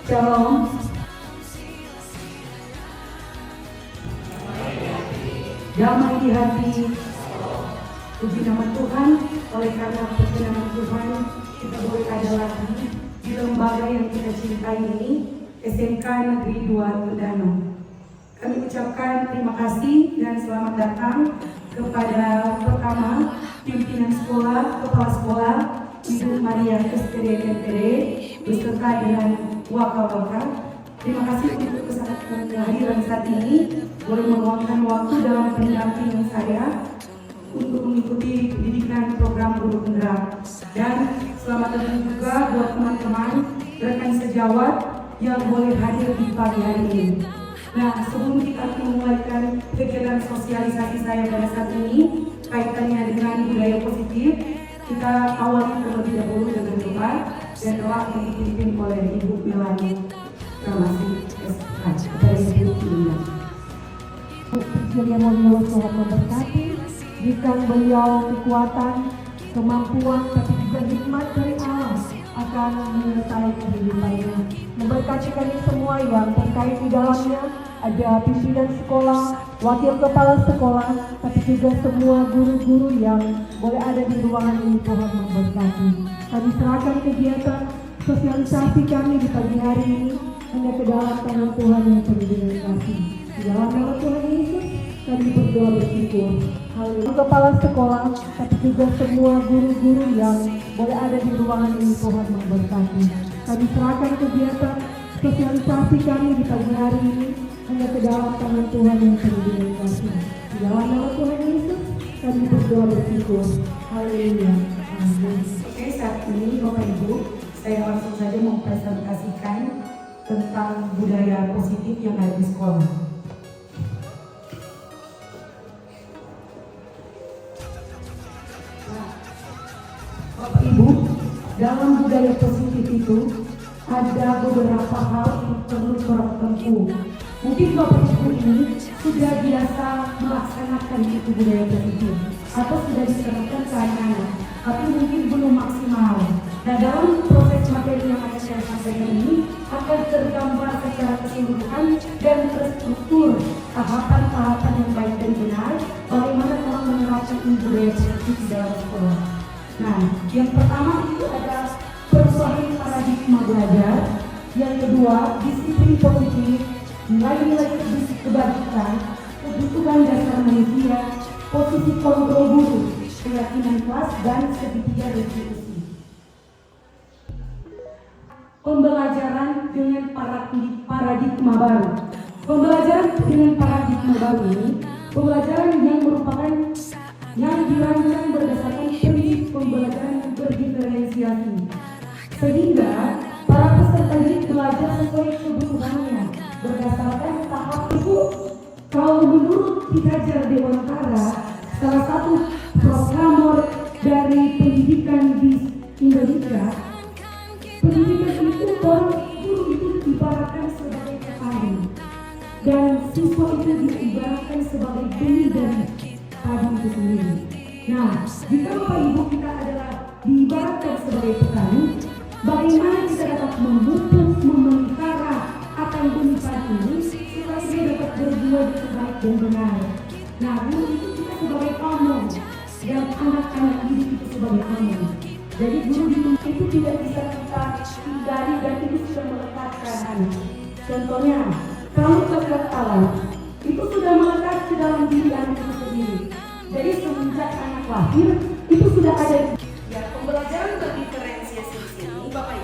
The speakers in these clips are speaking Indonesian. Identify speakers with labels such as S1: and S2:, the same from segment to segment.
S1: Shalom. Damai di hati. Puji nama Tuhan, oleh karena perkenan Tuhan kita boleh ada lagi di lembaga yang kita cintai ini, SMK Negeri 2 Tondano. Kami ucapkan terima kasih dan selamat datang kepada pertama pimpinan sekolah, kepala sekolah Ibu Maria SPD MPD beserta dengan waka-waka. Terima kasih untuk kehadiran saat ini, boleh meluangkan waktu dalam pendampingan saya untuk mengikuti pendidikan program guru penggerak. Dan selamat datang juga buat teman-teman rekan sejawat yang boleh hadir di pagi hari ini. Nah, sebelum kita memulaikan kegiatan sosialisasi saya pada saat ini kaitannya dengan budaya positif, kita awali terlebih dahulu dengan doa dan doa yang dipimpin oleh Ibu Melani Ramasi SK kepada Ibu Ibu.
S2: Yang mulia Tuhan memberkati, berikan beliau kekuatan, kemampuan, tapi juga hikmat dari Allah akan menyertai kehidupannya. Memberkati kami semua yang terkait di dalamnya, ada pimpinan sekolah, wakil kepala sekolah, tapi juga semua guru-guru yang boleh ada di ruangan ini. Tuhan memberkati. Kami serahkan kegiatan sosialisasi kami di pagi hari ini hanya ke dalam tangan Tuhan yang penuh dengan kasih. Di dalam nama Tuhan Yesus kami berdoa bersyukur. Haleluya. Kepala sekolah, tapi juga semua guru-guru yang boleh ada di ruangan ini. Tuhan memberkati. Kami serahkan kegiatan sosialisasi kami di pagi hari ini hanya ke dalam tangan Tuhan yang penuh dengan kasih. Di dalam nama Tuhan Yesus kami berdoa bersyukur. Haleluya. Amin.
S1: Oke, saat ini Bapak Ibu, saya langsung saja mempresentasikan tentang budaya positif yang ada di sekolah. Bapak Ibu, dalam budaya positif itu ada beberapa hal yang perlu kita tempuh. Mungkin Bapak Ibu ini sudah biasa melaksanakan itu budaya positif atau sudah diterapkan ke anak-anak, tapi mungkin belum maksimal. Nah, dalam proses materi yang akan saya sampaikan ini akan tergambar secara keseluruhan dan terstruktur tahapan-tahapan yang baik dan benar bagaimana telah menerapkan budaya positif di dalam sekolah. Nah, yang pertama itu ada perubahan paradigma belajar. Yang kedua, disiplin positif, nilai-nilai kebajikan, kebutuhan dasar manusia, posisi kontrol guru, keyakinan kelas, dan segitiga restitusi. Pembelajaran dengan paradigma baru. Pembelajaran dengan paradigma baru ini, pembelajaran yang merupakan yang dirancang berdasarkan prinsip pembelajaran yang berdiferensiasi, sehingga para peserta didik belajar sesuai kebutuhannya berdasarkan tahap itu. Kalau menurut Ki Hajar Dewantara, salah satu proklamer dari pendidikan di Indonesia, pendidikan itu orang guru itu diibaratkan sebagai petani dan siswa itu diibaratkan sebagai benih dari padi itu sendiri. Nah, jika Bapak Ibu kita adalah diibaratkan sebagai petani, bagaimana kita dapat memupuk, memelihara akan benih padi ini supaya dia dapat berbuah dengan baik dan benar. Nah, guru itu kita sebagai pamong dan anak-anak didik itu sebagai pamong. Jadi guru itu tidak bisa kita hindari dan itu sudah melekatkan. Contohnya, kalau kekat alam itu sudah melekat ke dalam diri anak itu sendiri. Jadi semenjak anak lahir itu sudah ada. Ya, pembelajaran berdiferensiasi di sini, Bapak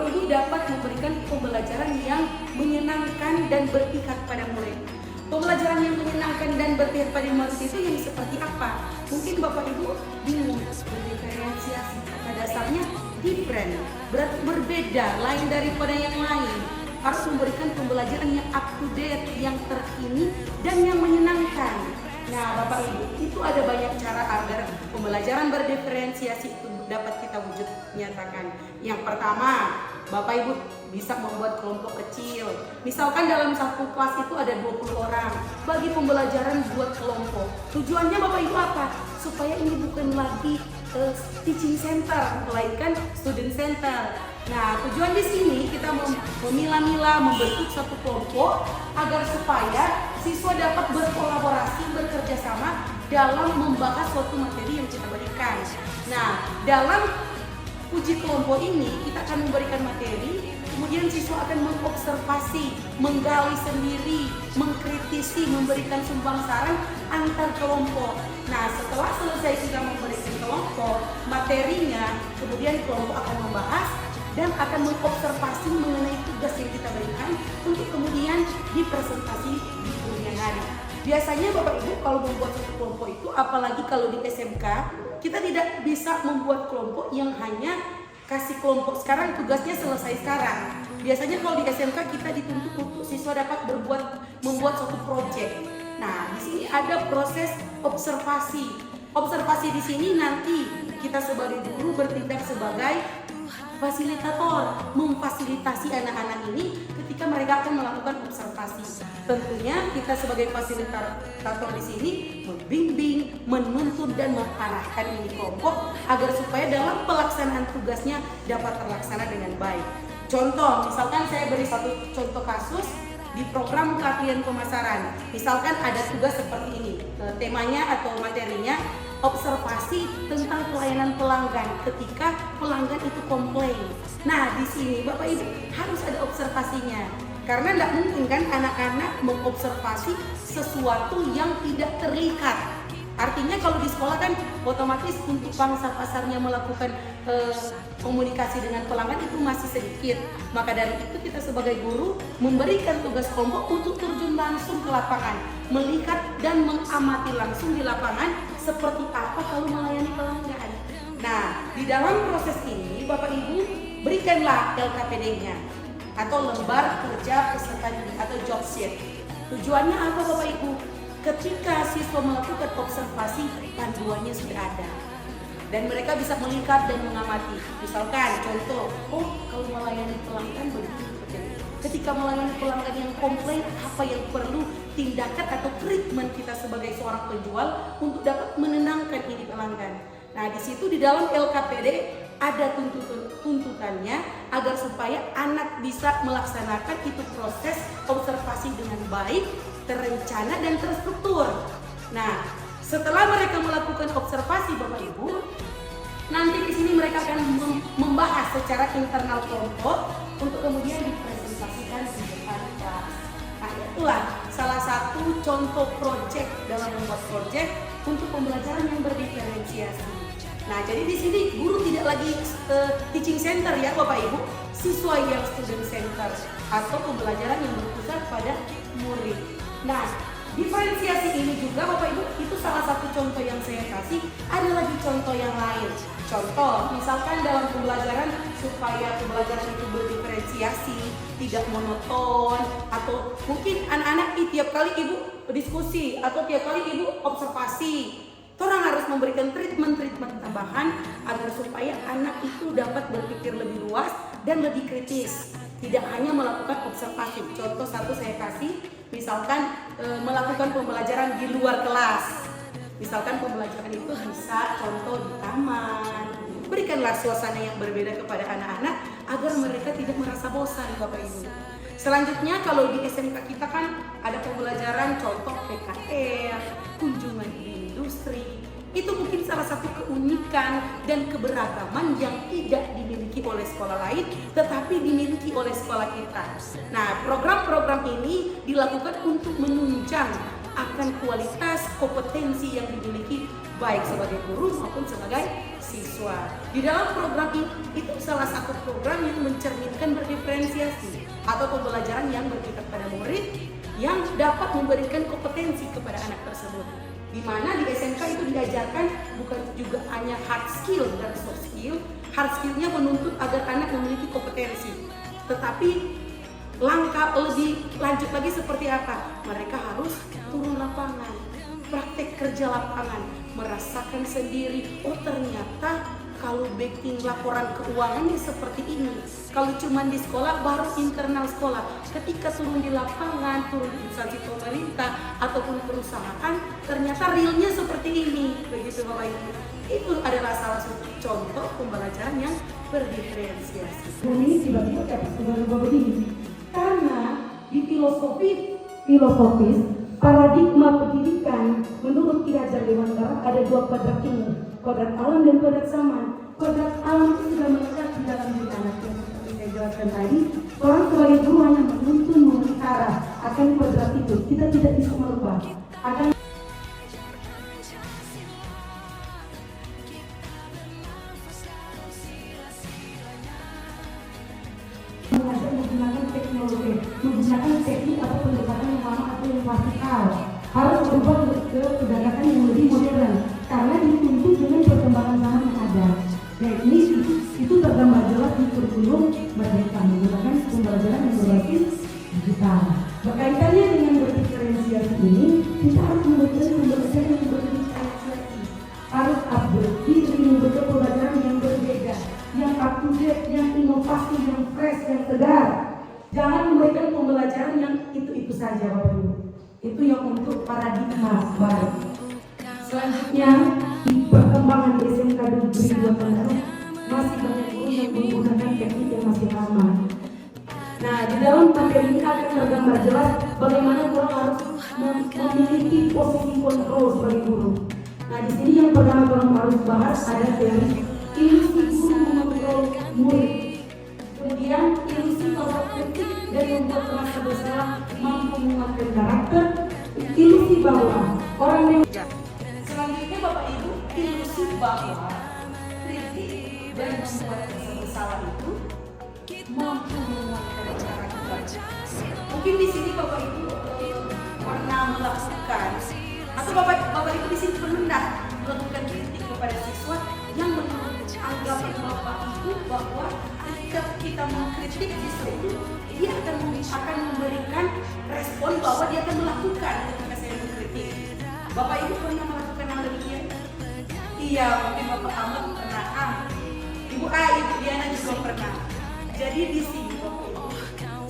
S1: Ibu dapat memberikan pembelajaran yang menyenangkan dan berpihak pada murid. Pembelajaran yang menyenangkan dan berpihak pada murid itu yang seperti apa? Mungkin Bapak Ibu bingung. Berdiferensiasi kata dasarnya different, berarti berbeda, lain daripada yang lain. Harus memberikan pembelajaran yang up to date, yang terkini dan yang menyenangkan. Nah, Bapak Ibu, itu ada banyak cara agar pembelajaran berdiferensiasi itu dapat kita wujud nyatakan. Yang pertama, Bapak Ibu bisa membuat kelompok kecil. Misalkan dalam satu kelas itu ada 20 orang. Bagi pembelajaran buat kelompok. Tujuannya Bapak Ibu apa? Supaya ini bukan lagi teaching center, melainkan student center. Nah, tujuan di sini kita memilah-milah, membentuk satu kelompok agar supaya siswa dapat berkolaborasi, bekerja sama dalam membahas suatu materi yang kita berikan. Nah, dalam uji kelompok ini kita akan memberikan materi, kemudian siswa akan mengobservasi, menggali sendiri, mengkritisi, memberikan sumbang saran antar kelompok. Nah, setelah selesai kita memberikan kelompok materinya, kemudian kelompok akan membahas dan akan mengobservasi mengenai tugas yang kita berikan untuk kemudian dipresentasi di kemudian hari. Biasanya Bapak Ibu kalau membuat satu kelompok itu, apalagi kalau di SMK, kita tidak bisa membuat kelompok yang hanya kasih kelompok sekarang tugasnya selesai sekarang. Biasanya kalau di SMK kita dituntut untuk siswa dapat membuat suatu proyek. Nah, di sini ada proses observasi. Observasi di sini nanti kita sebagai guru bertindak sebagai fasilitator, memfasilitasi anak-anak ini ketika mereka akan melakukan observasi. Tentunya kita sebagai fasilitator di sini membimbing, menuntun dan mengarahkan ini kelompok agar supaya dalam pelaksanaan tugasnya dapat terlaksana dengan baik. Contoh, misalkan saya beri satu contoh kasus di program pelatihan pemasaran. Misalkan ada tugas seperti ini, temanya atau materinya observasi tentang pelayanan pelanggan ketika pelanggan itu komplain. Nah, di sini Bapak Ibu harus ada observasinya. Karena tidak mungkin kan anak-anak mengobservasi sesuatu yang tidak terlihat. Artinya kalau di sekolah kan otomatis untuk pangsa pasarnya melakukan komunikasi dengan pelanggan itu masih sedikit. Maka dari itu kita sebagai guru memberikan tugas kelompok untuk terjun langsung ke lapangan, melihat dan mengamati langsung di lapangan seperti apa kalau melayani pelanggan. Nah, di dalam proses ini Bapak Ibu berikanlah LKPD-nya atau lembar kerja peserta didik atau job sheet. Tujuannya apa Bapak Ibu? Ketika siswa melakukan observasi, panduannya sudah ada dan mereka bisa melihat dan mengamati. Misalkan contoh, oh kalau melayani pelanggan begitu. Ketika melayani pelanggan yang komplain, apa yang perlu tindakan atau treatment kita sebagai seorang penjual untuk dapat menenangkan ini pelanggan. Nah, di situ di dalam LKPD ada tuntutannya agar supaya anak bisa melaksanakan itu proses observasi dengan baik, terencana dan terstruktur. Nah, setelah mereka melakukan observasi Bapak Ibu, nanti di sini mereka akan membahas secara internal kelompok untuk kemudian dipresentasikan di depan kelas. Nah, itulah salah satu contoh proyek dalam membuat proyek untuk pembelajaran yang berdiferensiasi. Nah, jadi di sini guru tidak lagi teaching center ya Bapak Ibu, siswa yang student center atau pembelajaran yang berpusat pada murid. Nah, diferensiasi ini juga Bapak Ibu itu salah satu contoh yang saya kasih. Ada lagi contoh yang lain. Contoh, misalkan dalam pembelajaran supaya pembelajaran itu berdiferensiasi, tidak monoton, atau mungkin anak-anak tiap kali Ibu diskusi atau tiap kali Ibu observasi. Orang harus memberikan treatment tambahan agar supaya anak itu dapat berpikir lebih luas dan lebih kritis. Tidak hanya melakukan observasi. Contoh satu saya kasih, misalkan melakukan pembelajaran di luar kelas. Misalkan pembelajaran itu bisa contoh di taman. Berikanlah suasana yang berbeda kepada anak-anak agar mereka tidak merasa bosan Bapak Ibu. Selanjutnya kalau di SMK kita kan ada pembelajaran contoh PKL, kunjungan di industri. Itu mungkin salah satu keunikan dan keberagaman yang tidak dimiliki oleh sekolah lain, tetapi dimiliki oleh sekolah kita. Nah, program-program ini dilakukan untuk menunjang akan kualitas kompetensi yang dimiliki baik sebagai guru maupun sebagai siswa. Di dalam program ini, itu salah satu program yang mencerminkan berdiferensiasi atau pembelajaran yang berkaitan pada murid yang dapat memberikan kompetensi kepada anak tersebut. Di mana di SMK itu diajarkan bukan juga hanya hard skill dan soft skill. Hard skillnya menuntut agar anak memiliki kompetensi, tetapi langkah lebih lanjut lagi seperti apa? Mereka harus turun lapangan, praktek kerja lapangan, merasakan sendiri. Oh ternyata kalau backing laporan keuangannya seperti ini. Kalau cuma di sekolah baru internal sekolah. Ketika turun di lapangan, turun di instansi pemerintah ataupun perusahaan, ternyata realnya seperti ini. Begitu Bapak Ibu. Itu adalah salah satu contoh pembelajaran yang
S3: berdiferensiasi.
S1: Ini tiba-tiba kayak berubah begini. Karena di filosofis paradigma pendidikan menurut Ki Hajar Dewantara ada dua kuadrat ini, kuadrat alam dan kuadrat zaman. Kuadrat alam itu sudah melekat di dalam diri anak yang seperti saya jelaskan tadi. Orang sebagai guru hanya menuntun memelihara akan kuadrat itu. Kita tidak bisa merubah. Akan menggunakan teknologi, menggunakan teknik atau pendekatan yang lama atau yang klasikal, harus berubah ke pendekatan yang lebih modern karena dituntut dengan perkembangan zaman yang ada. Dan itu tergambar jelas di kurikulum Merdeka menggunakan pembelajaran yang berbasis digital. Berkaitannya dengan berdiferensiasi ini, kita harus memberikan pembelajaran yang berdiferensiasi, harus update, kita memberikan pembelajaran yang berbeda, yang up to date, yang inovasi, yang fresh, yang segar. Jangan memberikan pembelajaran yang itu saja, Bapak Ibu. Itu yang untuk paradigma baru. Selanjutnya, di perkembangan SMK Negeri 2 Tangerang masih banyak guru yang menggunakan teknik yang masih lama. Nah, di dalam materi ini akan tergambar jelas bagaimana guru harus memiliki posisi kontrol sebagai guru. Nah, di sini yang pertama guru harus bahas ada teori ilusi guru mengontrol murid. Kemudian ilusi bahwa kritik dan membuat merasa bersalah mampu menguatkan karakter. Ilusi bahwa orang yang
S3: Selanjutnya Bapak Ibu, ilusi bahwa kritik dan membuat rasa bersalah itu mampu menguatkan karakter. Mungkin di sini Bapak Ibu pernah melakukan atau Bapak Ibu di sini pernah melakukan kritik kepada siswa yang menurut anggapan Bapak Ibu bahwa ketika kita mengkritik siswa itu dia akan memberikan respon bahwa dia akan melakukan ketika saya mengkritik. Bapak Ibu pernah melakukan hal demikian? Iya, mungkin Bapak Ahmad pernah. Ibu Ibu Diana juga pernah. Jadi di sini Bapak Ibu,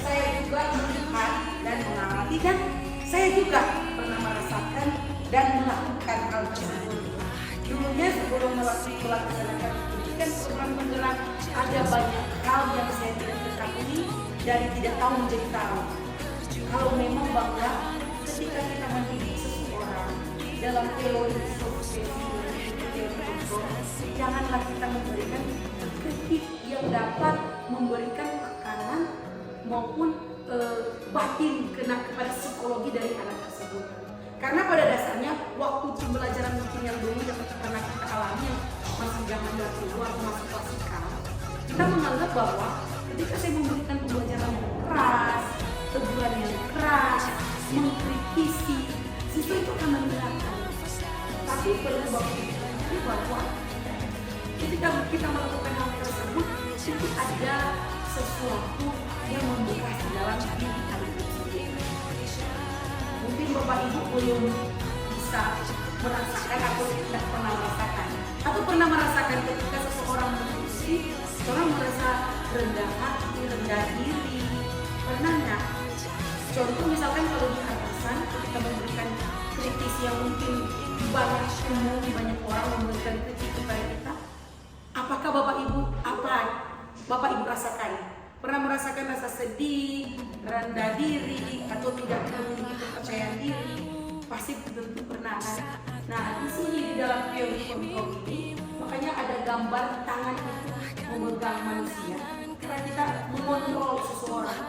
S3: saya juga melihat dan mengamati dan saya juga pernah merasakan dan melakukan hal tersebut. Dulunya sebelum melaksanakan pendidikan program penggerak, ada banyak hal yang saya tidak ketahui dari tidak tahu menjadi tahu. Kalau memang bangga ketika kita mendidik seseorang dalam teori janganlah kita memberikan kritik yang dapat memberikan tekanan maupun batin kepada psikologi dari anak tersebut. Karena pada dasarnya waktu pembelajaran mungkin yang dulu yang pernah kita alami yang masih zaman dahulu atau masih klasikal, kita menganggap bahwa ketika saya memberikan pembelajaran yang keras, teguran yang keras, mengkritisi, siswa itu akan mendengarkan. Tapi perlu bahwa ketika kita melakukan hal tersebut, itu ada sesuatu yang membekas di dalam diri anak itu sendiri. Mungkin Bapak Ibu belum bisa merasakan atau tidak pernah merasakan, atau pernah merasakan ketika seseorang mengkritisi, orang merasa rendah hati, rendah diri. Pernah nggak? Contoh misalkan kalau di atasan kita memberikan kritis yang mungkin banyak orang memberikan kritik kepada kita, apakah Bapak Ibu rasakan? Pernah merasakan rasa sedih, rendah diri, atau tidak memiliki kepercayaan diri? Pasti tentu pernah kan? Nah, di sini di dalam teori kontrol ini, makanya ada gambar tangan itu memegang manusia. Karena kita mengontrol seseorang.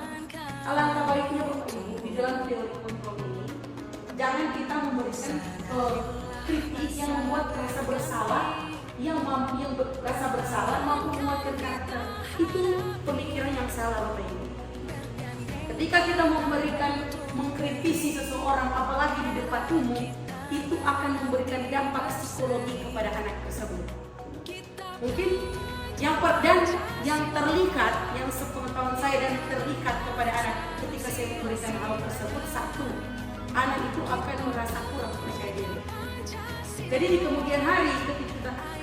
S3: Alangkah baiknya Bapak Ibu di dalam teori kontrol ini, jangan kita memberikan kritik yang membuat rasa bersalah, rasa bersalah mampu menguatkan karakter. Itu pemikiran yang salah Bapak Ibu. Ketika kita mengkritisi seseorang, apalagi di depan umum, itu akan memberikan dampak psikologi kepada anak tersebut. Mungkin yang terlihat, yang sepengetahuan saya dan terlihat kepada anak ketika saya memberikan hal tersebut, satu, anak itu akan merasa kurang percaya diri. Jadi di kemudian hari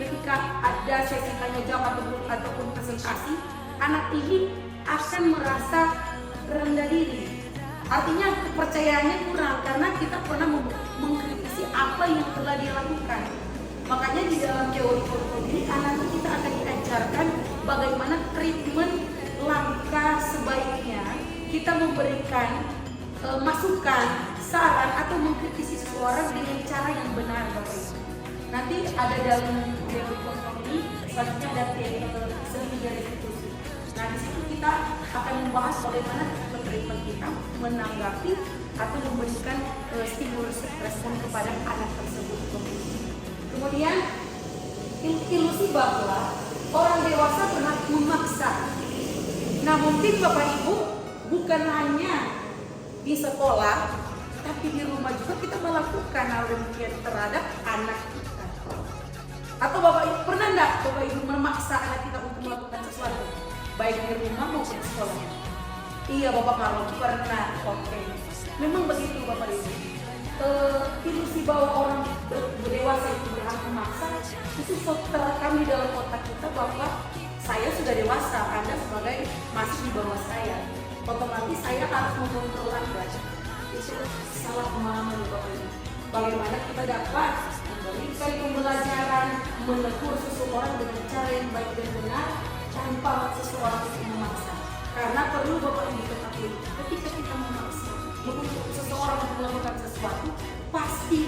S3: ketika ada sesi tanya jawab ataupun presentasi, anak ini akan merasa rendah diri. Artinya kepercayaannya kurang karena kita pernah mengkritisi apa yang telah dia lakukan. Makanya di dalam teori kontrol ini anak kita akan diajarkan bagaimana kita memberikan masukan, saran atau mengkritisi seseorang dengan cara yang benar, Bapak Ibu. Nanti ada dalam teori kontrol ini, selanjutnya ada segitiga restitusi. Nah, di situ kita akan membahas bagaimana treatment kita menanggapi atau memberikan stimulus respon kepada anak tersebut. Kemudian ilusi bahwa orang dewasa pernah memaksa. Nah, mungkin Bapak Ibu bukan hanya di sekolah, tapi di rumah juga kita melakukan hal demikian terhadap anak kita. Atau Bapak Ibu pernah enggak Bapak Ibu memaksa anak kita untuk melakukan sesuatu, baik di rumah maupun di sekolah? Iya Bapak Marlon, pernah. Oke. Memang begitu Bapak Ibu. Ilusi bahwa orang dewasa itu berhak memaksa itu terekam di dalam otak kita bahwa saya sudah dewasa, Anda sebagai masih di bawah saya, otomatis saya harus mengontrol Anda. Itu salah pemahaman Bapak Ibu. Bagaimana kita dapat memberikan pembelajaran, menegur seseorang dengan cara yang baik dan benar tanpa seseorang itu memaksa. Karena perlu Bapak Ibu ketahui, ketika kita memaksa untuk seseorang melakukan sesuatu, pasti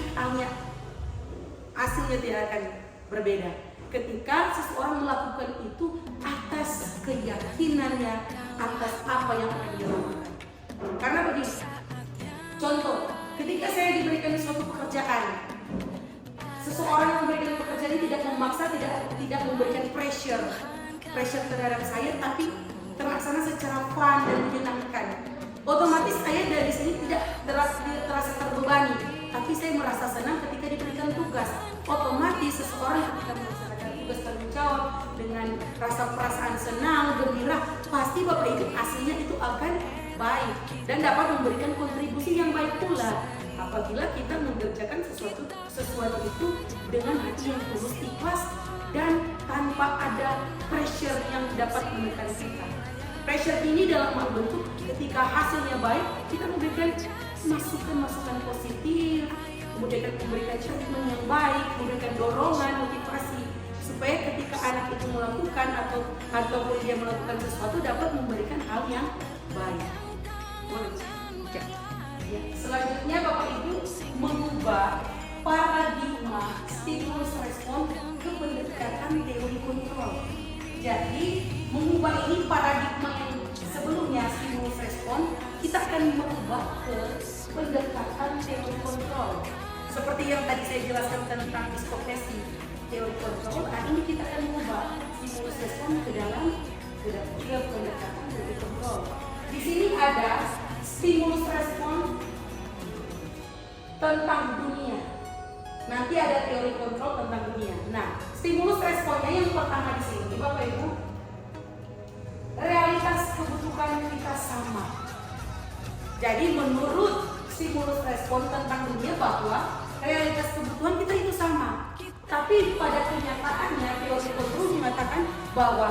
S3: hasilnya tidak akan berbeda. Ketika seseorang melakukan itu atas keyakinannya, atas apa yang akan dia lakukan. Karena begini, contoh, ketika saya diberikan suatu pekerjaan, seseorang yang memberikan pekerjaan ini tidak memaksa, tidak memberikan pressure terhadap saya, tapi terlaksana secara fun dan menyenangkan. Otomatis saya dari sini tidak terasa terbebani, tapi saya merasa senang ketika diberikan tugas. Otomatis seseorang ketika melaksanakan tugas tanggung jawab dengan rasa perasaan senang, gembira, pasti Bapak Ibu hasilnya itu akan baik dan dapat memberikan kontribusi yang baik pula. Apabila kita mengerjakan sesuatu itu dengan hati yang tulus, ikhlas, dan tanpa ada pressure yang dapat menekan kita. Pressure ini dalam hal bentuk ketika hasilnya baik, kita memberikan masukan positif, kemudian memberikan treatment yang baik, memberikan dorongan, motivasi, supaya ketika anak itu melakukan ataupun dia melakukan sesuatu dapat memberikan hal yang baik. Ya. Selanjutnya Bapak Ibu mengubah paradigma stimulus respon ke pendekatan teori kontrol. Jadi mengubah ini paradigma yang sebelumnya stimulus respon, kita akan mengubah ke pendekatan teori kontrol. Seperti yang tadi saya jelaskan tentang psikotesi teori kontrol, ini kita akan mengubah stimulus respon ke dalam pendekatan teori kontrol. Di sini ada stimulus respon tentang dunia. Nanti ada teori kontrol tentang dunia. Nah, stimulus responnya yang pertama di sini, Bapak Ibu, realitas kebutuhan kita sama. Jadi menurut stimulus respon tentang dunia bahwa realitas kebutuhan kita itu sama. Tapi pada kenyataannya teori kontrol mengatakan bahwa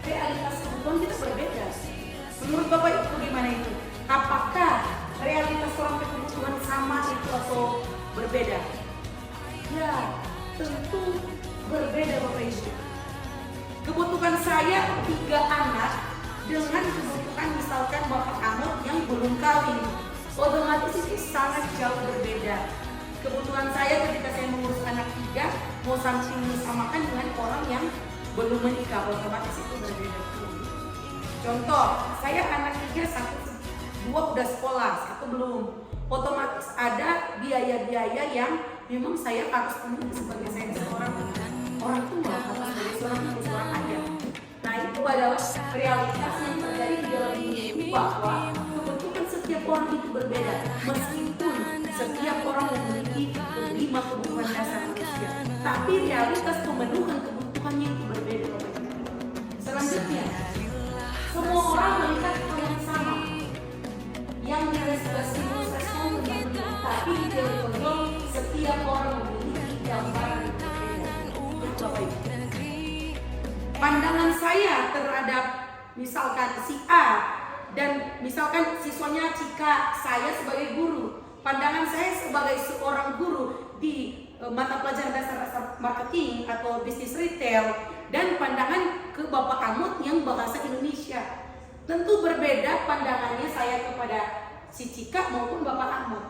S3: realitas kebutuhan kita berbeda. Menurut Bapak Ibu bagaimana itu? Apakah realitas orang kebutuhan sama itu atau berbeda? Ya, tentu berbeda Bapak Ibu. Kebutuhan saya 3 anak dengan kebutuhan misalkan Bapak Ahmad yang belum kawin, otomatis itu sangat jauh berbeda. Kebutuhan saya ketika saya mengurus anak 3 mau sampai disamakan dengan orang yang belum menikah, otomatis itu berbeda. Contoh, saya anak 3, 2 udah sekolah, 1 belum. Otomatis ada biaya-biaya yang memang saya harus penuhi sebagai saya seorang orang tua atau sebagai seorang ibu, seorang ayah. Nah, itu adalah realitas yang terjadi di dalam dunia ini, bahwa kebutuhan setiap orang itu berbeda, meskipun setiap orang memiliki 5 kebutuhan dasar manusia, tapi realitas pemenuhan kebutuhannya itu berbeda. Selanjutnya, semua orang melihat hal yang sama, yang stimulus respon tentang dunia, tapi di teori kontrol setiap orang memiliki gambaran yang berbeda. Bapak Ibu, pandangan saya terhadap misalkan si A dan misalkan siswanya jika saya sebagai guru, pandangan saya sebagai seorang guru di mata pelajaran dasar marketing atau bisnis retail, dan pandangan ke Bapak Amut yang bahasa Indonesia. Tentu berbeda pandangannya saya kepada si Cika maupun Bapak Ahmad.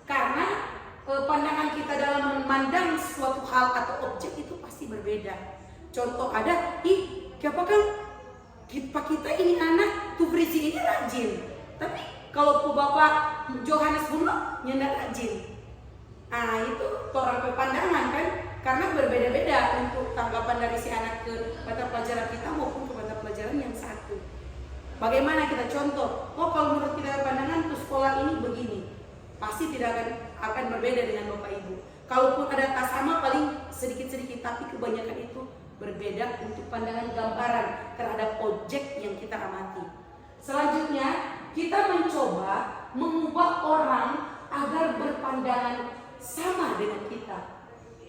S3: Karena pandangan kita dalam memandang suatu hal atau objek itu pasti berbeda. Contoh ada, siapa kan kita ini anak tuh berisi ini rajin. Tapi kalau Bapak Johannes Bunlo nyendak rajin. Nah itu orang pandangan kan. Karena berbeda-beda untuk tanggapan dari si anak ke mata pelajaran kita maupun ke mata pelajaran yang satu. Bagaimana kita contoh? Oh kalau menurut kita pandangan tuh sekolah ini begini, pasti tidak akan berbeda dengan Bapak Ibu. Kalaupun ada tas sama paling sedikit-sedikit, tapi kebanyakan itu berbeda untuk pandangan gambaran terhadap objek yang kita amati. Selanjutnya kita mencoba mengubah orang agar berpandangan sama dengan kita.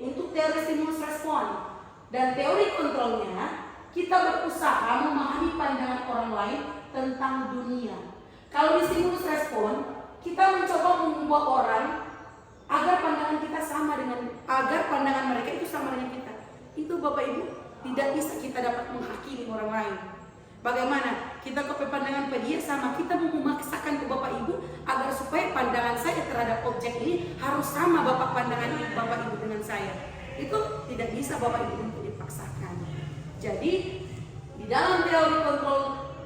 S3: Untuk teori stimulus respon dan teori kontrolnya, kita berusaha memahami pandangan orang lain tentang dunia. Kalau di stimulus respon, kita mencoba mengubah orang agar pandangan kita sama agar pandangan mereka itu sama dengan kita. Itu Bapak Ibu, tidak bisa kita dapat menghakimi orang lain. Bagaimana? Kita ke pandangan dia sama, kita mau memaksakan ke Bapak Ibu agar supaya pandangan saya terhadap objek ini harus sama pandangan Bapak Ibu dengan saya. Itu tidak bisa Bapak Ibu untuk dipaksakan. Jadi di dalam teori kontrol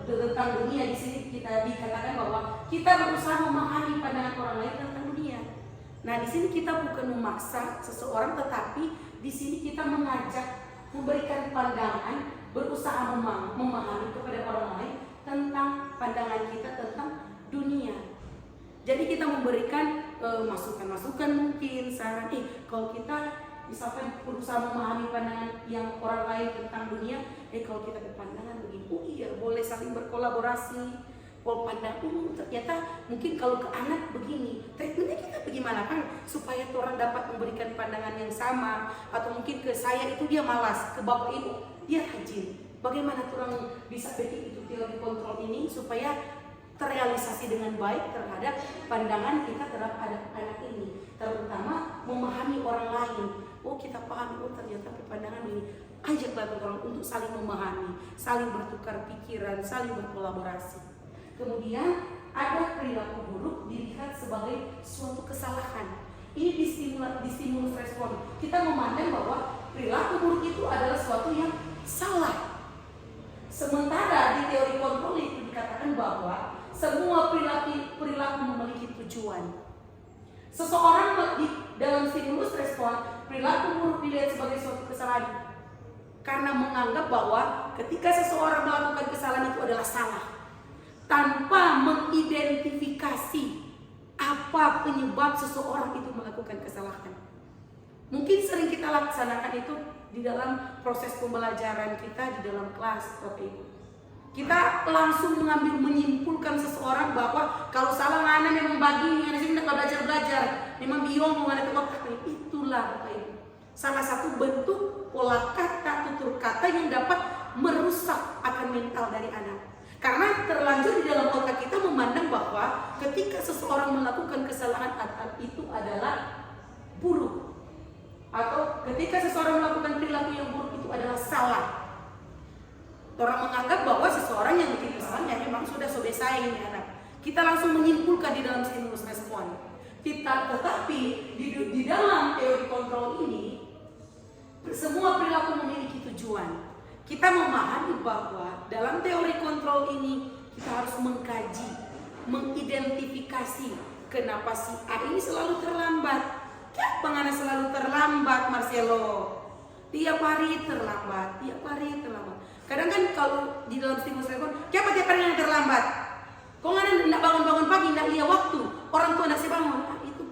S3: tentang dunia di sini kita dikatakan bahwa kita berusaha memahami pandangan orang lain tentang dunia. Nah di sini kita bukan memaksa seseorang, tetapi di sini kita mengajak, memberikan pandangan, berusaha memahami kepada orang lain tentang pandangan kita tentang dunia. Jadi kita memberikan masukan-masukan mungkin saran, kalau kita misalkan berusaha memahami pandangan yang orang lain tentang dunia, kalau kita berpandangan begini, iya boleh saling berkolaborasi. Kalau pandang ternyata mungkin kalau ke anak begini, treatmentnya kita bagaimana kan supaya orang dapat memberikan pandangan yang sama, atau mungkin ke saya itu dia malas, ke Bapak Ibu dia rajin. Bagaimana orang bisa bikin itu teori kontrol ini supaya terrealisasi dengan baik terhadap pandangan kita terhadap anak ini, terutama memahami orang lain. Oh kita paham, oh ternyata pandangan ini, ajaklah orang untuk saling memahami, saling bertukar pikiran, saling berkolaborasi. Kemudian ada perilaku buruk dilihat sebagai suatu kesalahan. Ini di stimulus respon. Kita memandang bahwa perilaku buruk itu adalah suatu yang salah. Sementara di teori kontrol itu dikatakan bahwa semua perilaku memiliki tujuan. Seseorang dalam stimulus respon, perilaku buruk dilihat sebagai suatu kesalahan karena menganggap bahwa ketika seseorang melakukan kesalahan itu adalah salah, tanpa mengidentifikasi apa penyebab seseorang itu melakukan kesalahan. Mungkin sering kita laksanakan itu di dalam proses pembelajaran kita di dalam kelas, Bapak Ibu. Kita langsung menyimpulkan seseorang bahwa kalau salah anak memang baginya, anak tidak belajar, memang biong mengenai otak. Itulah Bapak Ibu, salah satu bentuk pola kata, tutur kata yang dapat merusak akan mental dari anak. Karena terlanjur di dalam otak kita memandang bahwa ketika seseorang melakukan kesalahan itu adalah buruk, atau ketika seseorang melakukan perilaku yang buruk itu adalah salah. Orang menganggap bahwa seseorang yang bikin kesalahan ya memang sudah sobesai ini anak. Kita langsung menyimpulkan di dalam stimulus respon. Tetapi di dalam teori kontrol ini, semua perilaku memiliki tujuan. Kita memahami bahwa dalam teori kontrol ini kita harus mengkaji, mengidentifikasi kenapa si A ini selalu terlambat. Kenapa ngana selalu terlambat, Marcelo? Tiap hari terlambat. Kadang kan kalau di dalam stimulus respon, kenapa tiap hari ngana terlambat? Kok ngana tidak bangun-bangun pagi, tidak lihat waktu? Orang tua tidak bangun. Itu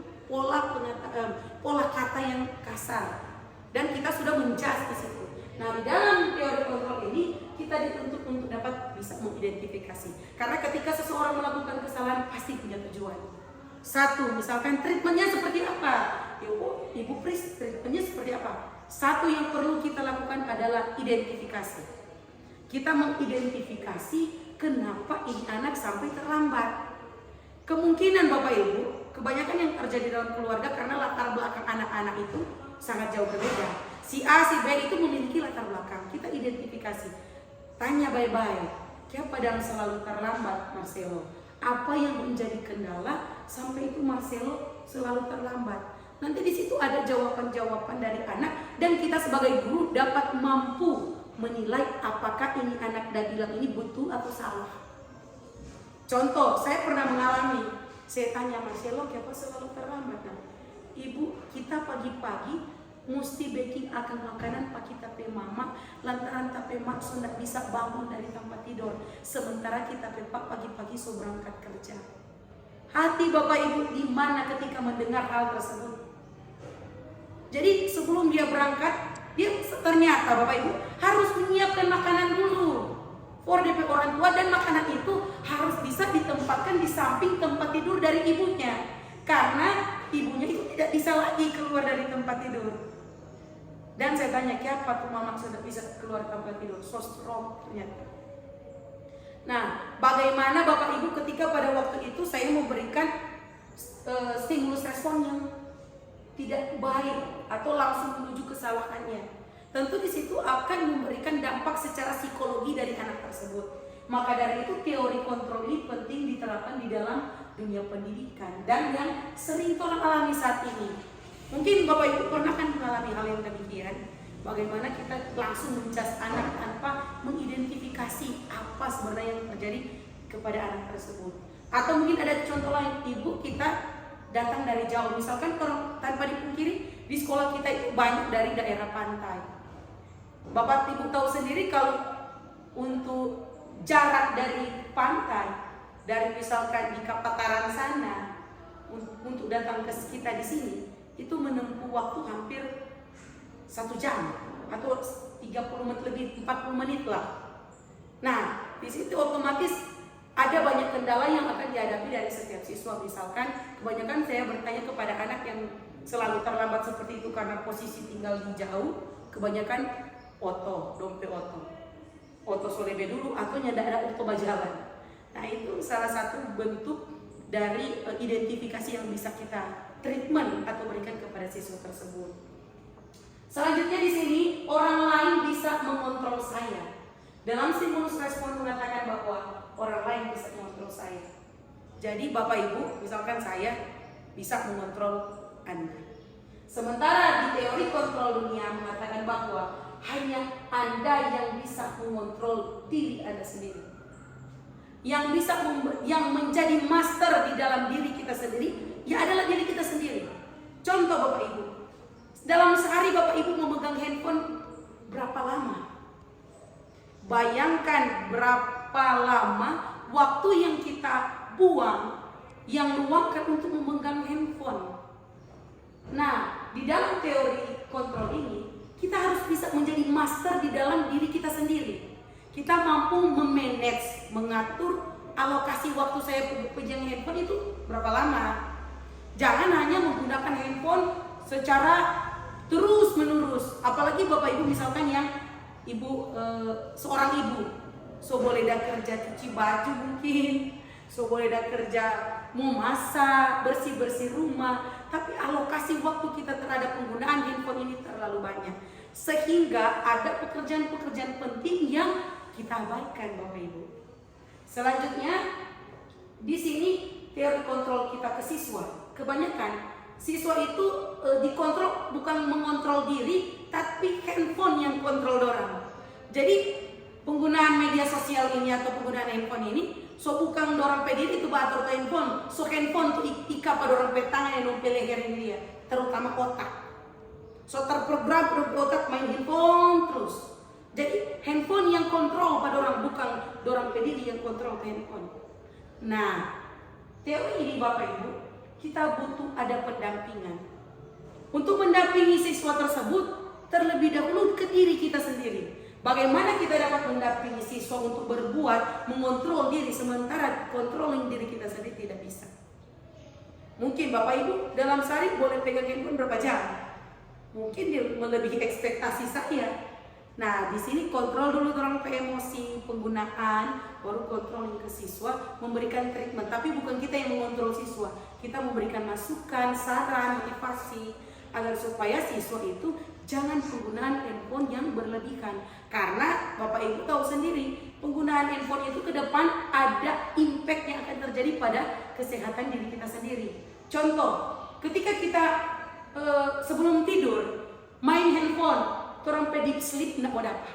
S3: pola kata yang kasar. Dan kita sudah menjudge di situ. Nah di dalam teori kontrol ini kita dituntut untuk dapat bisa mengidentifikasi. Karena ketika seseorang melakukan kesalahan pasti punya tujuan. Satu, misalkan treatmentnya seperti apa? Ibu Pris, treatmentnya seperti apa? Satu yang perlu kita lakukan adalah identifikasi. Kita mengidentifikasi kenapa ini anak sampai terlambat. Kemungkinan Bapak Ibu, kebanyakan yang terjadi dalam keluarga karena latar belakang anak-anak itu sangat jauh berbeda. Si A, si B itu memiliki latar belakang. Kita identifikasi, tanya baik-baik. Kenapa dan selalu terlambat, Marcelo? Apa yang menjadi kendala sampai itu Marcelo selalu terlambat? Nanti di situ ada jawaban-jawaban dari anak dan kita sebagai guru dapat mampu menilai apakah ini anak Dabilang ini betul atau salah. Contoh, saya pernah mengalami, saya tanya Marcelo, kenapa selalu terlambat? Nah, ibu, kita pagi-pagi mesti baking akan makanan pagi tapi mama lantaran tapi mak sudah bisa bangun dari tempat tidur sementara kita pepak pagi-pagi so berangkat kerja. Hati Bapak Ibu di mana ketika mendengar hal tersebut? Jadi sebelum dia berangkat, dia ternyata Bapak Ibu harus menyiapkan makanan dulu for DP orang tua dan makanan itu harus bisa ditempatkan di samping tempat tidur dari ibunya karena ibunya itu tidak bisa lagi keluar dari tempat tidur. Dan saya tanya, kenapa tuh mama sudah bisa keluar tempat tidur? So strong ternyata. Nah, bagaimana Bapak Ibu ketika pada waktu itu saya memberikan stimulus respon yang tidak baik atau langsung menuju kesalahannya? Tentu di situ akan memberikan dampak secara psikologi dari anak tersebut. Maka dari itu teori kontrol ini penting diterapkan di dalam dunia pendidikan dan yang sering orang alami saat ini. Mungkin Bapak Ibu pernah kan mengalami hal yang demikian. Bagaimana kita langsung mencas anak tanpa mengidentifikasi apa sebenarnya yang terjadi kepada anak tersebut. Atau mungkin ada contoh lain, ibu kita datang dari jauh. Misalkan tanpa dipungkiri di sekolah kita itu banyak dari daerah pantai. Bapak Ibu tahu sendiri kalau untuk jarak dari pantai, dari misalkan di Kapataran sana untuk datang ke kita di sini itu menempuh waktu hampir 1 jam atau 30 menit lebih 40 menit lah. Nah, di situ otomatis ada banyak kendala yang akan dihadapi dari setiap siswa. Misalkan kebanyakan saya bertanya kepada anak yang selalu terlambat seperti itu karena posisi tinggal di jauh, kebanyakan dompet oto solebe dulu atau nyada ada oto bajalan. Nah, itu salah satu bentuk dari identifikasi yang bisa kita treatment atau berikan kepada siswa tersebut. Selanjutnya di sini orang lain bisa mengontrol saya. Dalam stimulus respon mengatakan bahwa orang lain bisa mengontrol saya. Jadi Bapak Ibu, misalkan saya bisa mengontrol Anda. Sementara di teori kontrol dunia mengatakan bahwa hanya Anda yang bisa mengontrol diri Anda sendiri. Yang menjadi master di dalam diri kita sendiri ya adalah diri kita sendiri. Contoh Bapak Ibu, dalam sehari Bapak Ibu memegang handphone berapa lama? Bayangkan berapa lama waktu yang kita buang, yang luangkan untuk memegang handphone. Nah, di dalam teori kontrol ini, kita harus bisa menjadi master di dalam diri kita sendiri. Kita mampu memanage, mengatur alokasi waktu saya pegang handphone itu berapa lama. Jangan hanya menggunakan handphone secara terus menerus. Apalagi Bapak Ibu misalkan yang seorang ibu, so boleh dah kerja cuci baju mungkin, so boleh dah kerja mau masak, bersih-bersih rumah, tapi alokasi waktu kita terhadap penggunaan handphone ini terlalu banyak. Sehingga ada pekerjaan-pekerjaan penting yang kita abaikan Bapak Ibu. Selanjutnya di sini teori kontrol kita ke siswa. Kebanyakan siswa itu dikontrol bukan mengontrol diri, tapi handphone yang kontrol dorang. Jadi penggunaan media sosial ini atau penggunaan handphone ini, so bukan dorang pediri itu batur handphone, so handphone tuh ika pada orang petang yang numpil leher ini dia, terutama otak. So terprogram otak main handphone terus. Jadi handphone yang kontrol pada orang, bukan dorang pediri yang kontrol handphone. Nah, teori ini Bapak Ibu, kita butuh ada pendampingan. Untuk mendampingi siswa tersebut, terlebih dahulu ke diri kita sendiri. Bagaimana kita dapat mendampingi siswa untuk berbuat, mengontrol diri, sementara controlling diri kita sendiri tidak bisa. Mungkin Bapak Ibu dalam sehari boleh pegang handphone berapa jam? Mungkin dia melebihi ekspektasi saya. Nah, di sini kontrol dulu orang emosi, penggunaan, baru kontrol ke siswa, memberikan treatment. Tapi bukan kita yang mengontrol siswa, kita memberikan masukan, saran, motivasi, agar supaya siswa itu jangan penggunaan handphone yang berlebihan. Karena Bapak Ibu tahu sendiri, penggunaan penggunaan handphone itu ke depan ada impact yang akan terjadi pada kesehatan diri kita sendiri. Contoh, ketika kita sebelum tidur main handphone, orang pe deep sleep nggak mau dapat.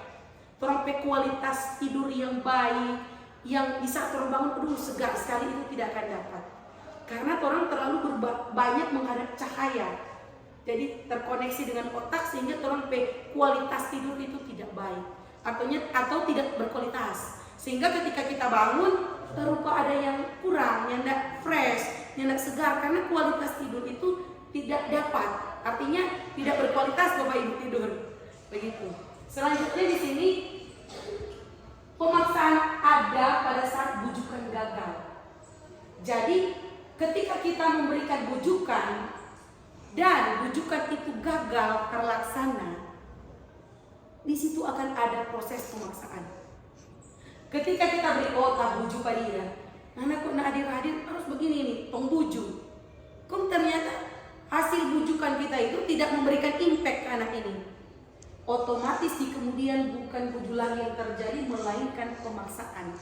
S3: Orang pe kualitas tidur yang baik, yang bisa orang bangun, aduh segar sekali, itu tidak akan dapat. Karena orang terlalu banyak menghadap cahaya. Jadi terkoneksi dengan otak sehingga orang pe kualitas tidur itu tidak baik. Atau tidak berkualitas. Sehingga ketika kita bangun, rupa ada yang kurang, yang tidak fresh, yang tidak segar. Karena kualitas tidur itu tidak dapat. Artinya tidak berkualitas Bapak Ibu tidur. Begitu. Selanjutnya di sini pemaksaan ada pada saat bujukan gagal. Jadi ketika kita memberikan bujukan dan bujukan itu gagal terlaksana, di situ akan ada proses pemaksaan. Ketika kita beri bujuk dia, anak kok nak hadir harus begini nih, tong bujuk. Kok ternyata hasil bujukan kita itu tidak memberikan impact ke anak ini. Otomatis di kemudian bukan bujulan yang terjadi, melainkan pemaksaan.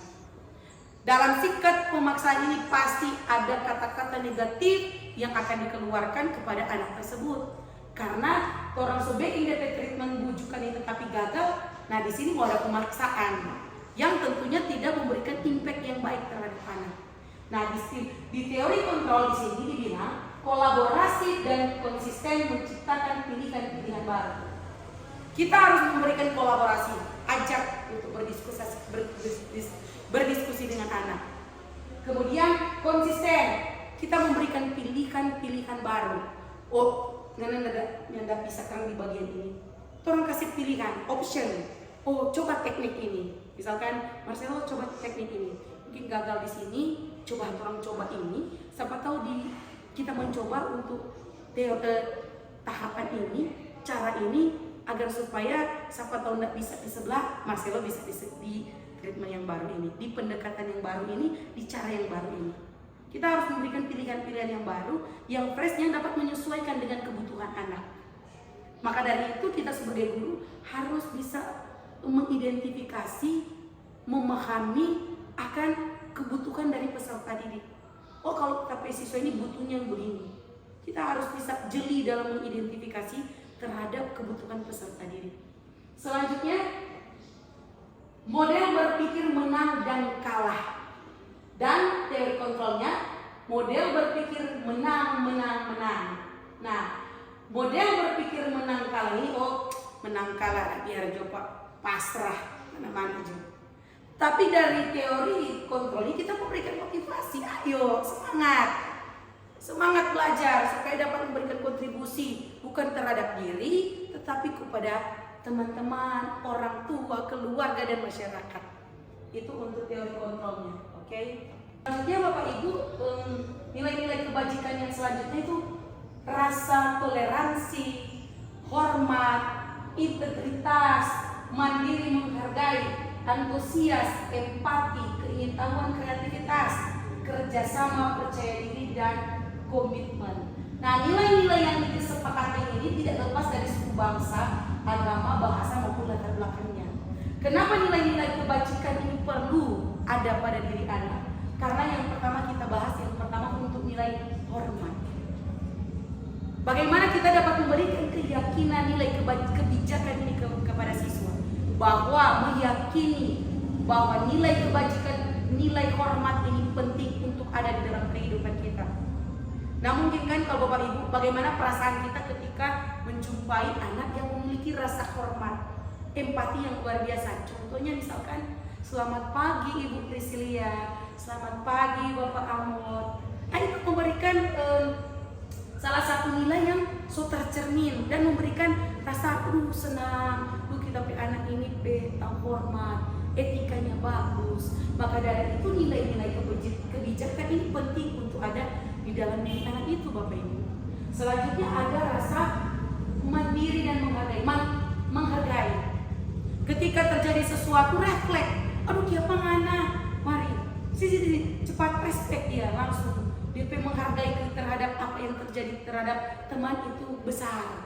S3: Dalam sikat pemaksaan ini pasti ada kata-kata negatif yang akan dikeluarkan kepada anak tersebut. Karena orang sebaik treatment bujukan itu tapi gagal, nah di sini mau ada pemaksaan yang tentunya tidak memberikan impact yang baik terhadap anak. Nah di teori kontrol di sini dibilang kolaborasi dan konsisten menciptakan pilihan-pilihan baru. Kita harus memberikan kolaborasi, ajak untuk berdiskusi dengan anak. Kemudian konsisten, kita memberikan pilihan-pilihan baru. Oh, nggak bisa kan di bagian ini. Tolong kasih pilihan, option. Oh, coba teknik ini. Misalkan Marcelo coba teknik ini. Mungkin gagal di sini, coba ini. Siapa tahu kita mencoba untuk tahapan ini, cara ini, agar supaya siapa tahu nggak bisa di sebelah, Marcelo bisa di treatment yang baru ini, di pendekatan yang baru ini, di cara yang baru ini. Kita harus memberikan pilihan-pilihan yang baru, yang fresh, yang dapat menyesuaikan dengan kebutuhan anak. Maka dari itu kita sebagai guru harus bisa mengidentifikasi, memahami akan kebutuhan dari peserta didik. Oh, kalau tapi siswa ini butuhnya yang begini. Kita harus bisa jeli dalam mengidentifikasi terhadap kebutuhan peserta didik. Selanjutnya, model berpikir menang dan kalah. Dan teori kontrolnya, model berpikir menang. Nah, model berpikir menang kalah ini, menang kalah biar coba pasrah mana-mana aja. Tapi dari teori kontrol ini kita memberikan motivasi, ayo semangat belajar supaya dapat memberikan kontribusi bukan terhadap diri tetapi kepada teman-teman, orang tua, keluarga dan masyarakat. Itu untuk teori kontrolnya, oke? Selanjutnya Bapak Ibu, nilai-nilai kebajikan yang selanjutnya itu rasa toleransi, hormat, integritas, mandiri menghargai, antusias, empati, keingintahuan, kreativitas, kerjasama, percaya diri, dan komitmen. Nah, nilai-nilai yang disepakati ini tidak lepas dari suku bangsa, agama, bahasa maupun latar belakangnya. Kenapa nilai-nilai kebajikan ini perlu ada pada diri anak? Karena yang pertama kita bahas, yang pertama untuk nilai hormat. Bagaimana kita dapat memberikan keyakinan nilai kebijakan ini kepada siswa, bahwa meyakini bahwa nilai kebajikan, nilai hormat ini penting untuk ada di dalam kehidupan kita. Nah, mungkin kan kalau Bapak Ibu, bagaimana perasaan kita ketika menjumpai anak yang memiliki rasa hormat, empati yang luar biasa. Contohnya misalkan, selamat pagi Ibu Priscilia, selamat pagi Bapak Amot. Nah, itu memberikan salah satu nilai yang so tercermin dan memberikan rasa senang. Kita punya anak ini hormat, etikanya bagus. Maka dari itu nilai-nilai kebijakan ini penting untuk ada di dalam diri anak itu, Bapak Ibu. Selanjutnya ada rasa mandiri dan menghargai. Ketika terjadi sesuatu, refleks. Aduh, siapa ngana? Mari, sini, cepat respect dia langsung. DP menghargai terhadap apa yang terjadi terhadap teman itu besar.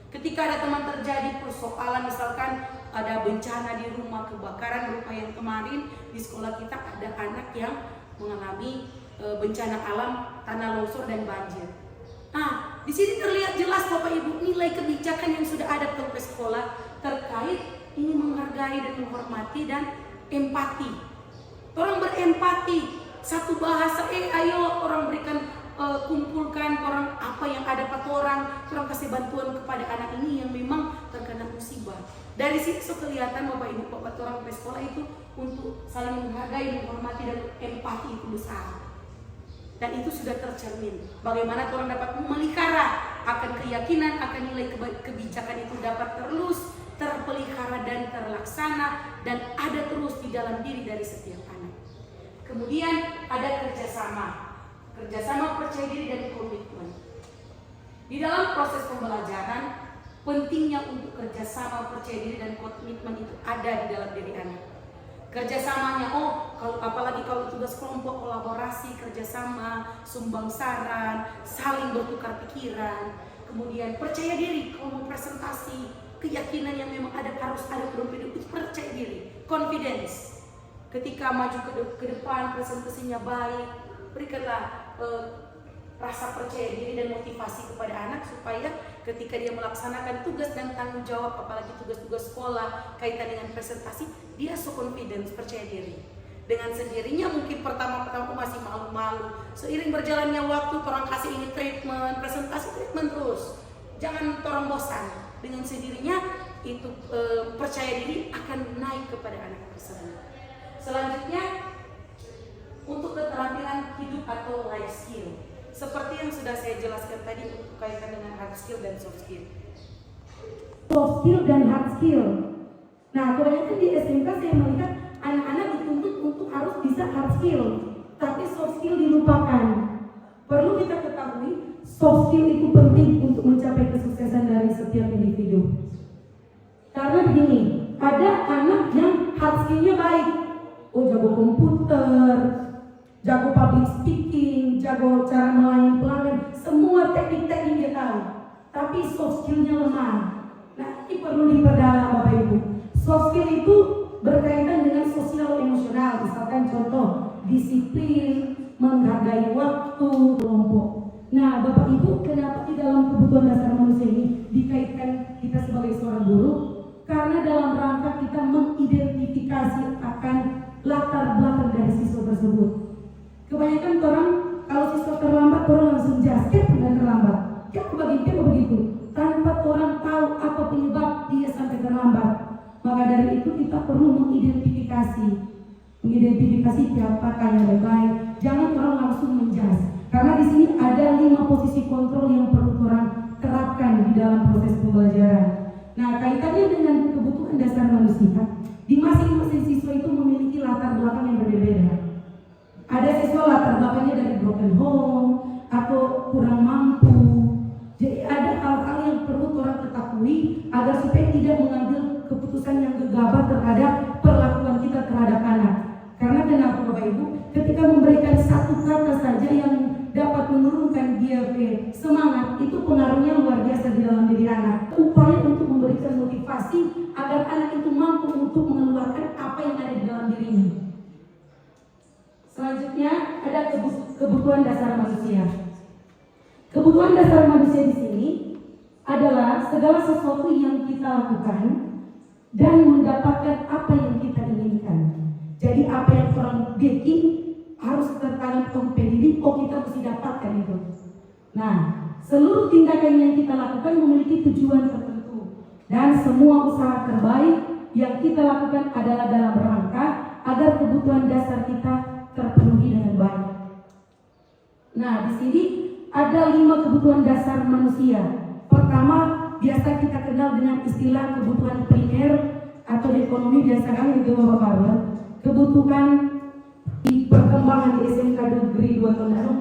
S3: Ketika ada teman terjadi persoalan, misalkan ada bencana di rumah, kebakaran berupa yang kemarin di sekolah kita ada anak yang mengalami bencana alam, tanah longsor dan banjir. Nah, di sini terlihat jelas Bapak Ibu nilai kebijakan yang sudah ada di sekolah terkait ini menghargai dan menghormati dan empati. Orang berempati, satu bahasa, ayo orang berikan kumpulkan orang apa yang ada pada orang kasih bantuan kepada anak ini yang memang terkena musibah. Dari situ kelihatan Bapak Ibu bahwa orang di sekolah itu untuk saling menghargai, menghormati dan empati itu besar. Dan itu sudah tercermin bagaimana orang dapat memelihara akan keyakinan, akan nilai kebijakan itu dapat terus terpelihara dan terlaksana dan ada terus di dalam diri dari setiap anak. Kemudian ada kerjasama percaya diri dan komitmen. Di dalam proses pembelajaran, pentingnya untuk kerjasama percaya diri dan komitmen itu ada di dalam diri anak. Kerjasamanya, apalagi kalau tugas kelompok, kolaborasi, kerjasama, sumbang saran, saling bertukar pikiran, kemudian percaya diri kalau mau presentasi, keyakinan yang memang harus ada dalam hidup itu percaya diri, confidence. Ketika maju ke depan, presentasinya baik, berikanlah rasa percaya diri dan motivasi kepada anak supaya ketika dia melaksanakan tugas dan tanggung jawab, apalagi tugas-tugas sekolah kaitan dengan presentasi, dia so confidence, percaya diri. Dengan sendirinya mungkin pertama-tama masih malu-malu. Seiring berjalannya waktu, orang kasih ini treatment, presentasi treatment terus. Jangan orang bosan. Dengan sendirinya itu percaya diri akan naik kepada anak tersebut. Selanjutnya untuk keterampilan hidup atau life skill, seperti yang sudah saya jelaskan tadi untuk kaitan dengan hard skill dan soft skill.
S1: Soft skill dan hard skill. Nah, kebanyakan di SMK saya melihat anak-anak dituntut untuk harus bisa hard skill, tapi soft skill dilupakan. Perlu kita ketahui, soft skill itu penting untuk mencapai kesuksesan dari setiap individu. Karena begini, ada anak yang hard skillnya baik, jago komputer, jago public speaking, jago cara melayani pelanggan, semua teknik-teknik dia tahu. Tapi soft skillnya lemah. Nah, ini perlu diperdalam Bapak Ibu. Soft skill itu berkaitan dengan sosial emosional, misalkan contoh disiplin, menghargai waktu, kelompok. Nah, Bapak Ibu, kenapa di dalam kebutuhan dasar manusia ini dikaitkan kita sebagai seorang guru? Karena dalam rangka kita mengidentifikasi akan latar belakang dari siswa tersebut. Kebanyakan orang kalau siswa terlambat, orang langsung jasket dan terlambat. Kenapa begitu? Tanpa orang tahu apa penyebab dia sampai terlambat. Maka dari itu kita perlu mengidentifikasi siapakah yang baik. Jangan orang langsung menjas. Karena di sini ada 5 posisi kontrol yang perlu orang terapkan di dalam proses pembelajaran. Nah, kaitannya dengan kebutuhan dasar manusia, di masing-masing siswa itu memiliki latar belakang yang berbeda. Ada siswa latar belakangnya dari broken home atau kurang mampu. Jadi ada hal-hal yang perlu orang ketahui agar supaya tidak mengambil keputusan yang gegabah terhadap perlakuan kita terhadap anak. Karena kenapa Bapak Ibu? Ketika memberikan satu kata saja yang dapat menurunkan dia ke semangat, itu pengaruhnya luar biasa di dalam diri anak. Upaya untuk memberikan motivasi agar anak itu mampu untuk mengeluarkan apa yang ada di dalam dirinya. Selanjutnya ada kebutuhan dasar manusia. Kebutuhan dasar manusia di sini adalah segala sesuatu yang kita lakukan dan mendapatkan apa yang kita inginkan. Jadi apa yang orang bikin harus tertanam ke diri, kita mesti dapatkan itu. Nah, seluruh tindakan yang kita lakukan memiliki tujuan tertentu dan semua usaha terbaik yang kita lakukan adalah dalam rangka agar kebutuhan dasar kita terpenuhi dengan baik. Nah, di sini ada 5 kebutuhan dasar manusia. Pertama, biasa kita kenal dengan istilah kebutuhan primer atau di ekonomi biasa kan itu Bapak. Kebutuhan di perkembangan di SMK Negeri 2 tahun lalu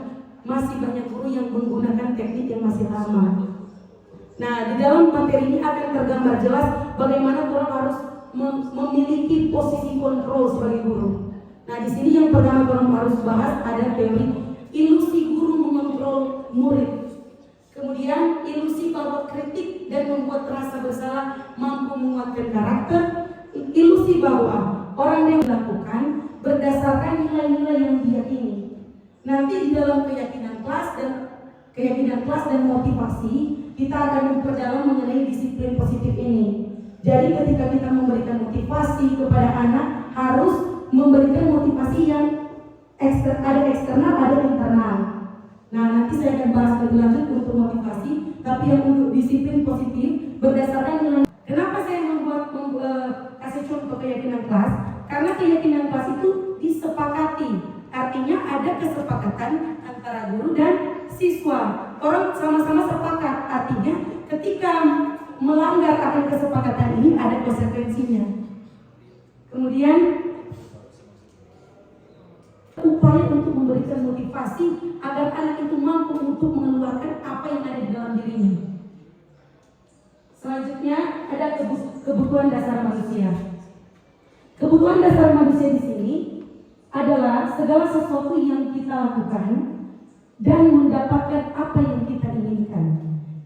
S1: masih banyak guru yang menggunakan teknik yang masih lama. Nah, di dalam materi ini akan tergambar jelas bagaimana orang harus memiliki posisi kontrol sebagai guru. Nah, di sini yang pertama orang harus bahas ada teori ilusi guru mengontrol murid. Kemudian ilusi bahwa kritik dan membuat rasa bersalah mampu menguatkan karakter. Ilusi bahwa orang yang melakukan berdasarkan nilai-nilai yang diyakini. Nanti di dalam keyakinan kelas dan motivasi kita akan memperdalam mengenai disiplin positif ini. Jadi ketika kita memberikan motivasi kepada anak, harus memberikan motivasi yang ada eksternal, ada internal. Nah, nanti saya akan bahas lebih lanjut untuk motivasi, tapi yang untuk disiplin positif berdasarkan nilai. Kenapa saya kasih contoh keyakinan kelas? Karena keyakinan kelas itu disepakati, artinya ada kesepakatan antara guru dan siswa. Orang sama-sama sepakat, artinya ketika melanggar akan kesepakatan ini ada konsekuensinya. Kemudian upaya untuk memberikan motivasi agar anak itu mampu untuk mengeluarkan apa yang ada di dalam dirinya. Selanjutnya ada kebutuhan dasar manusia. Kebutuhan dasar manusia di sini adalah segala sesuatu yang kita lakukan dan mendapatkan apa yang kita inginkan.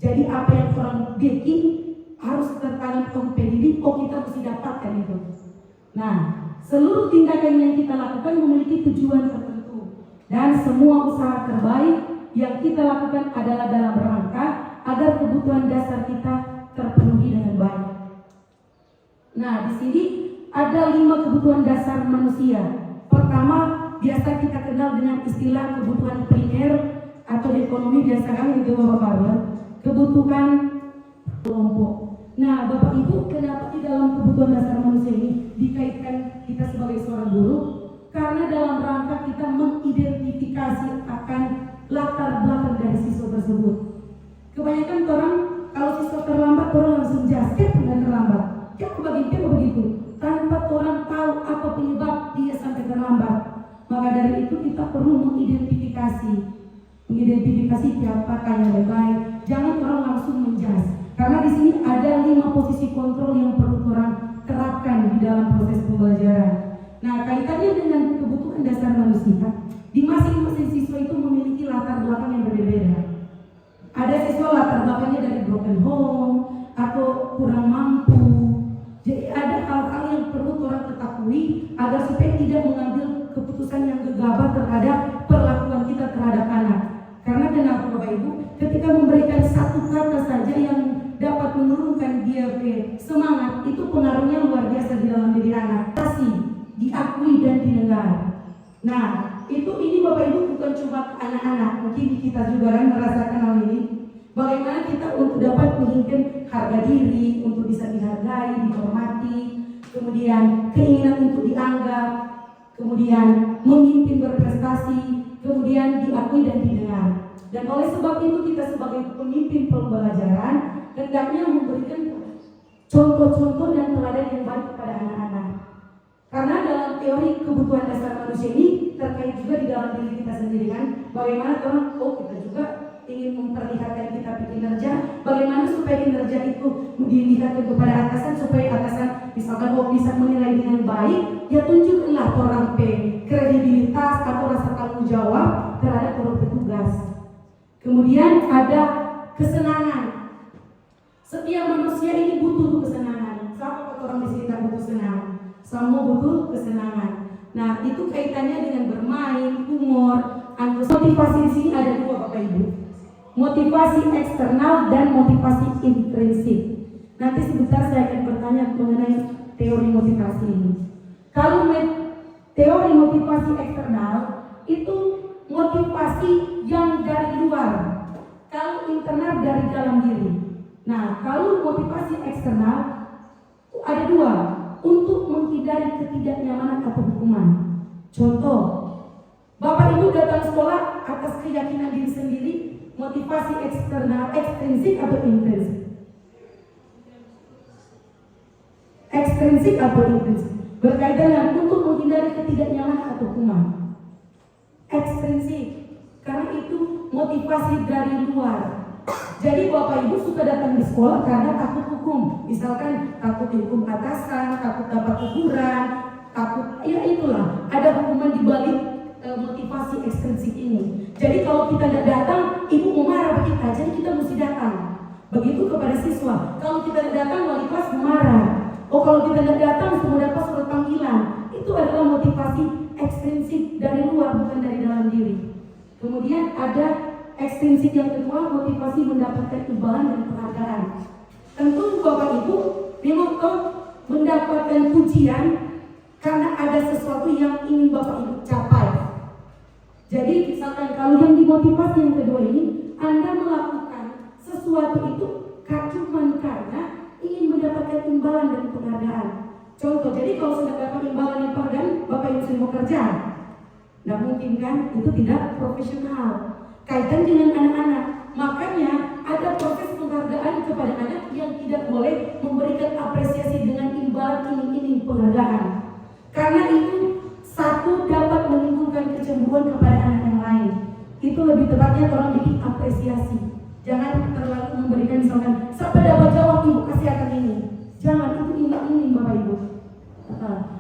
S1: Jadi apa yang orang bikin harus tertanam ke diri, kita mesti dapatkan itu. Nah, seluruh tindakan yang kita lakukan memiliki tujuan tertentu, dan semua usaha terbaik yang kita lakukan adalah dalam rangka agar kebutuhan dasar kita terpenuhi dengan baik. Nah, di sini ada 5 kebutuhan dasar manusia. Pertama, biasa kita kenal dengan istilah kebutuhan primer atau di ekonomi biasa kan itu Bapak-Bapak, kebutuhan kelompok. Nah, Bapak Ibu, kenapa di dalam kebutuhan dasar manusia ini dikaitkan kita sebagai seorang guru? Karena dalam rangka kita mengidentifikasi akan latar belakang dari siswa tersebut. Kebanyakan orang kalau siswa terlambat, orang langsung jasket dan terlambat. Kita begitu, tanpa orang tahu apa penyebab dia sampai terlambat. Maka dari itu kita perlu mengidentifikasi siapakah yang lebih baik. Jangan orang langsung menjas. Karena di sini ada 5 posisi kontrol yang perlu orang terapkan di dalam proses pembelajaran. Nah, kaitannya dengan kebutuhan dasar manusia, di masing-masing siswa itu memiliki latar belakang yang berbeda. Ada siswa latar belakangnya dari broken home atau kurang mampu. Jadi ada hal-hal yang perlu orang ketahui agar supaya tidak mengambil keputusan yang gegabah terhadap perlakuan kita terhadap anak. Karena kenapa Bapak Ibu? Ketika memberikan satu kata saja yang dapat menurunkan dia ke semangat, itu pengaruhnya luar biasa di dalam diri anak. Pasti diakui dan didengar. Nah, ini Bapak Ibu bukan cuma anak-anak, mungkin kita juga kan merasakan hal ini. Bagaimana kita untuk dapat menginginkan harga diri, untuk bisa dihargai, dihormati, kemudian keinginan untuk dianggap, kemudian memimpin berprestasi, kemudian diakui dan didengar. Dan oleh sebab itu kita sebagai pemimpin pembelajaran hendaknya memberikan contoh-contoh dan teladan yang baik kepada anak-anak. Karena dalam teori kebutuhan dasar manusia ini terkait juga di dalam diri kita sendiri kan. Bagaimana orang, kita juga ingin memperlihatkan kita kinerja. Bagaimana supaya kinerja itu dilihatkan kepada atasan, supaya atasan misalkan bisa menilai dengan baik, ya tunjukkanlah orang kredibilitas atau rasa tanggung jawab terhadap orang petugas. Kemudian ada kesenangan. Setiap manusia ini butuh kesenangan. Siapa orang di sini tak butuh kesenangan? Semua butuh kesenangan. Nah, itu kaitannya dengan bermain, humor, motivasi di sini ada 2 Bapak Ibu. Motivasi eksternal dan motivasi intrinsik. Nanti sebentar saya akan bertanya mengenai teori motivasi ini. Kalau teori motivasi eksternal itu motivasi yang dari luar. Kalau internal dari dalam diri. Nah, kalau motivasi eksternal ada 2, untuk menghindari ketidaknyamanan atau hukuman. Contoh, Bapak Ibu datang sekolah atas keyakinan diri sendiri, motivasi eksternal, ekstrinsik atau intrinsik? Ekstrinsik atau intrinsik? Berkaitan dengan untuk menghindari ketidaknyamanan atau hukuman. Ekstrinsik, karena itu motivasi dari luar. Jadi Bapak Ibu suka datang di sekolah karena takut hukum. Misalkan takut dihukum atasan, takut dapat teguran, takut, ya itulah. Ada hukuman di balik motivasi ekstrinsik ini. Jadi kalau kita tidak datang ibu mau marah ke kita, jadi kita mesti datang. Begitu kepada siswa, kalau kita tidak datang wali kelas marah. Oh kalau kita tidak datang semua dapat surat panggilan. Itu adalah motivasi ekstrinsik dari luar, bukan dari dalam diri. Kemudian ada ekstrinsik yang kedua, motivasi mendapatkan imbalan dan penghargaan. Tentu Bapak Ibu memang mendapatkan pujian karena ada sesuatu yang ingin Bapak Ibu capai. Jadi misalkan kalau yang dimotivasi yang kedua ini, Anda melakukan sesuatu itu cuma karena ingin mendapatkan imbalan dan penghargaan. Contoh, jadi kalau sudah dapat imbalan dan penghargaan, Bapak Ibu sudah mau kerja. Nggak mungkin kan? Itu tidak profesional. Kaitan dengan anak-anak, makanya ada proses penghargaan kepada anak yang tidak boleh memberikan apresiasi dengan imbalan iming-iming penghargaan. Karena itu satu dapat menimbulkan kecemburuan kepada anak yang lain. Itu lebih tepatnya orang bikin apresiasi. Jangan terlalu memberikan misalkan sampai dapat jawab ibu kasih akan ini. Jangan, itu iming-iming Bapak Ibu.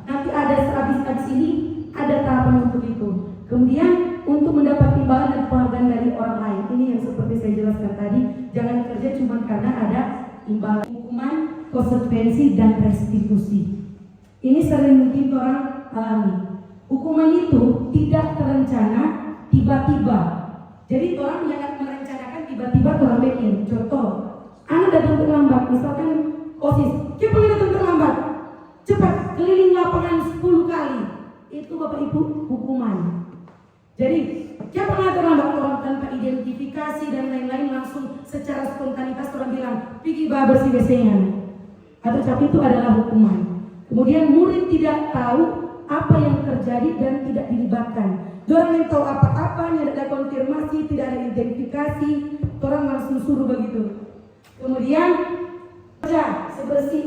S1: Nanti ada habis ini ada tahapan untuk itu. Kemudian untuk mendapat imbalan dan penghargaan dari orang lain, ini yang seperti saya jelaskan tadi, jangan kerja cuma karena ada imbalan. Hukuman, konsekuensi dan restitusi. Ini sering mungkin orang alami. Hukuman itu tidak terencana, tiba-tiba. Jadi orang jangan merencanakan tiba-tiba orang bikin. Contoh, anak datang terlambat, misalkan OSIS, siapa yang datang terlambat? Cepat keliling lapangan 10 kali. Itu Bapak Ibu hukuman. Jadi siapa yang terlambat, orang tanpa identifikasi dan lain-lain langsung secara spontanitas orang bilang pergi bersih WC-nya. Atau tapi itu adalah hukuman. Kemudian murid tidak tahu apa yang terjadi dan tidak dilibatkan. Orang yang tahu apa-apa, tidak ada konfirmasi, tidak ada identifikasi, orang langsung suruh begitu. Kemudian kerja sebersih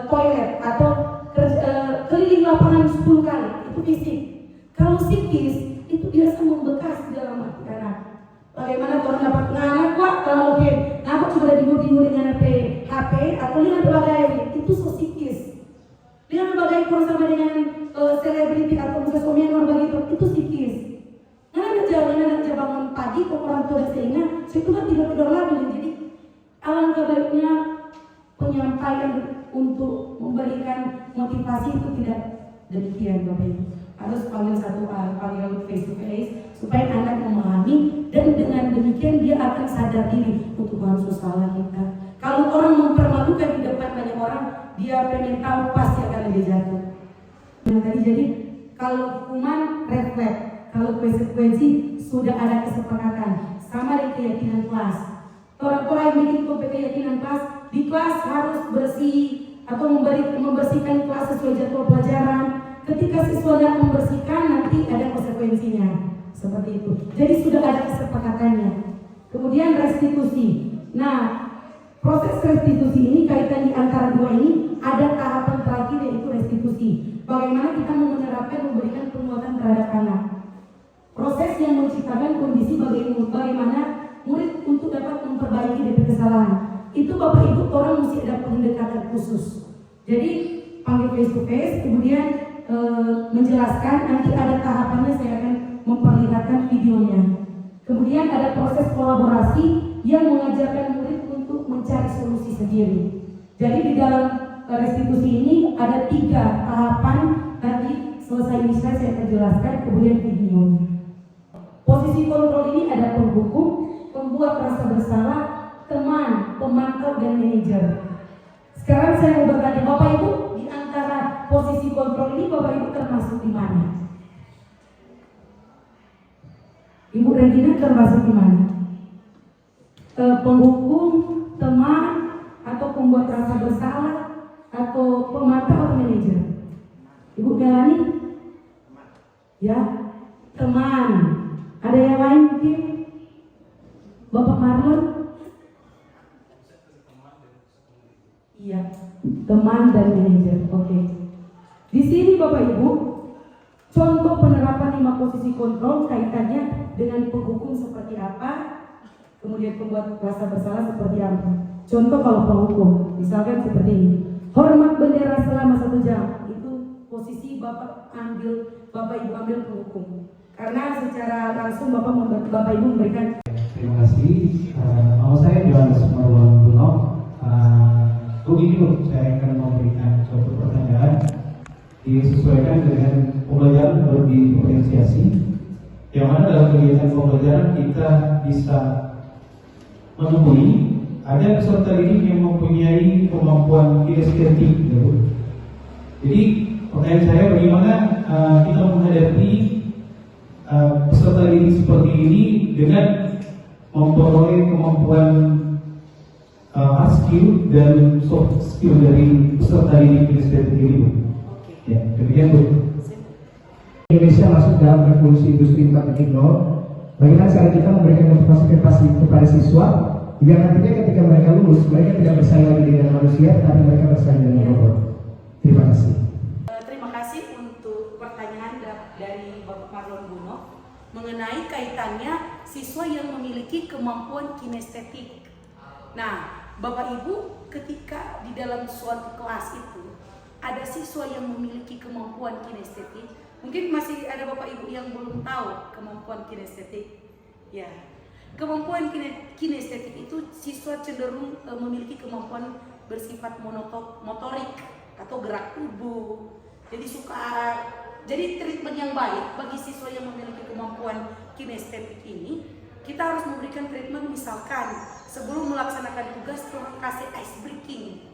S1: toilet atau keliling lapangan 10 kali, itu fisik. Kalau psikis itu biasa membekas di dalam hati anak. Bagaimana orang dapat nganak kok kalau mungkin aku sudah dibuat dengan HP atau dengan berbagai itu psikis. Dengan berbagai bersama dengan selebriti atau suami yang begitu itu psikis. Karena bangun pagi kok orang tua sehingga itu kan tidur lagi. Jadi alangkah baiknya penyampaian untuk memberikan motivasi itu tidak demikian Bapak Ibu. Harus panggil panggil face to face supaya anak memahami dan dengan demikian dia akan sadar diri untuk harus salah kita. Kalau orang mempermalukan di depan banyak orang, dia pengen tahu pasti akan lebih jatuh. Jadi kalau hukuman refleks, kalau konsekuensi sudah ada kesepakatan sama dengan keyakinan kelas. Orang-orang yang bikin keyakinan kelas di kelas harus bersih atau membersihkan kelas sesuai jadwal pelajaran. Ketika siswa tidak membersihkan nanti ada konsekuensinya seperti itu. Jadi sudah ada kesepakatannya. Kemudian restitusi. Nah, proses restitusi ini kaitan di antara dua ini ada tahapan terakhir yaitu restitusi. Bagaimana kita menerapkan memberikan penguatan terhadap anak. Proses yang menciptakan kondisi bagaimana murid untuk dapat memperbaiki dari kesalahan. Itu Bapak Ibu orang mesti ada pendekatan khusus. Jadi panggil face to face, kemudian menjelaskan, nanti ada tahapannya saya akan memperlihatkan videonya. Kemudian ada proses kolaborasi yang mengajarkan murid untuk mencari solusi sendiri. Jadi di dalam restitusi ini ada 3 tahapan. Nanti selesai ini saya akan jelaskan, kemudian videonya. Posisi kontrol ini ada penghukum, pembuat rasa bersalah, teman, pemantau, dan manajer. Sekarang saya mau bertanya Bapak Ibu, di antara posisi kontrol ini Bapak Ibu termasuk di mana? Ibu Regina termasuk di mana? Penghukum, teman, atau pembuat rasa bersalah, atau pemantau atau manajer? Ibu Melani? Ya, teman. Ada yang lain mungkin? Bapak Marlon? Iya, teman dan manajer. Oke. Di sini Bapak Ibu, contoh penerapan 5 posisi kontrol kaitannya dengan penghukum seperti apa, kemudian pembuat rasa bersalah seperti apa. Contoh kalau penghukum, misalkan seperti ini. Hormat bendera selama 1 jam. Itu posisi Bapak Ibu ambil penghukum. Karena secara langsung Bapak Ibu memberikan
S4: Terima kasih. Nama saya Johannes Marwan Buno. Begini Bu, saya akan memberikan suatu pertanyaan disesuaikan dengan pembelajaran berdiferensiasi, yang mana dalam kegiatan pembelajaran kita bisa menemui ada peserta didik yang mempunyai kemampuan kinestetik, ya Bu. Jadi pertanyaan saya, bagaimana kita menghadapi peserta didik seperti ini dengan memperoleh kemampuan hard skill dan soft skill dari peserta didik kinestetik ini, Bu. Ya, demikian Bu.
S5: Indonesia masuk dalam revolusi industri 4.0. Bagaimana cara kita memberikan motivasi kepada siswa agar nantinya ketika mereka lulus, mereka tidak bersaing lagi dengan manusia, tetapi mereka bersaing dengan robot. Terima kasih.
S3: Terima kasih untuk pertanyaan dari Bapak Marlon Buno mengenai kaitannya siswa yang memiliki kemampuan kinestetik. Nah, Bapak Ibu, ketika di dalam suatu kelas itu ada siswa yang memiliki kemampuan kinestetik, mungkin masih ada Bapak Ibu yang belum tahu kemampuan kinestetik. Ya, kemampuan kinestetik itu siswa cenderung memiliki kemampuan bersifat motorik atau gerak tubuh. Jadi treatment yang baik bagi siswa yang memiliki kemampuan kinestetik ini, kita harus memberikan treatment, misalkan sebelum melaksanakan tugas kasih ice breaking.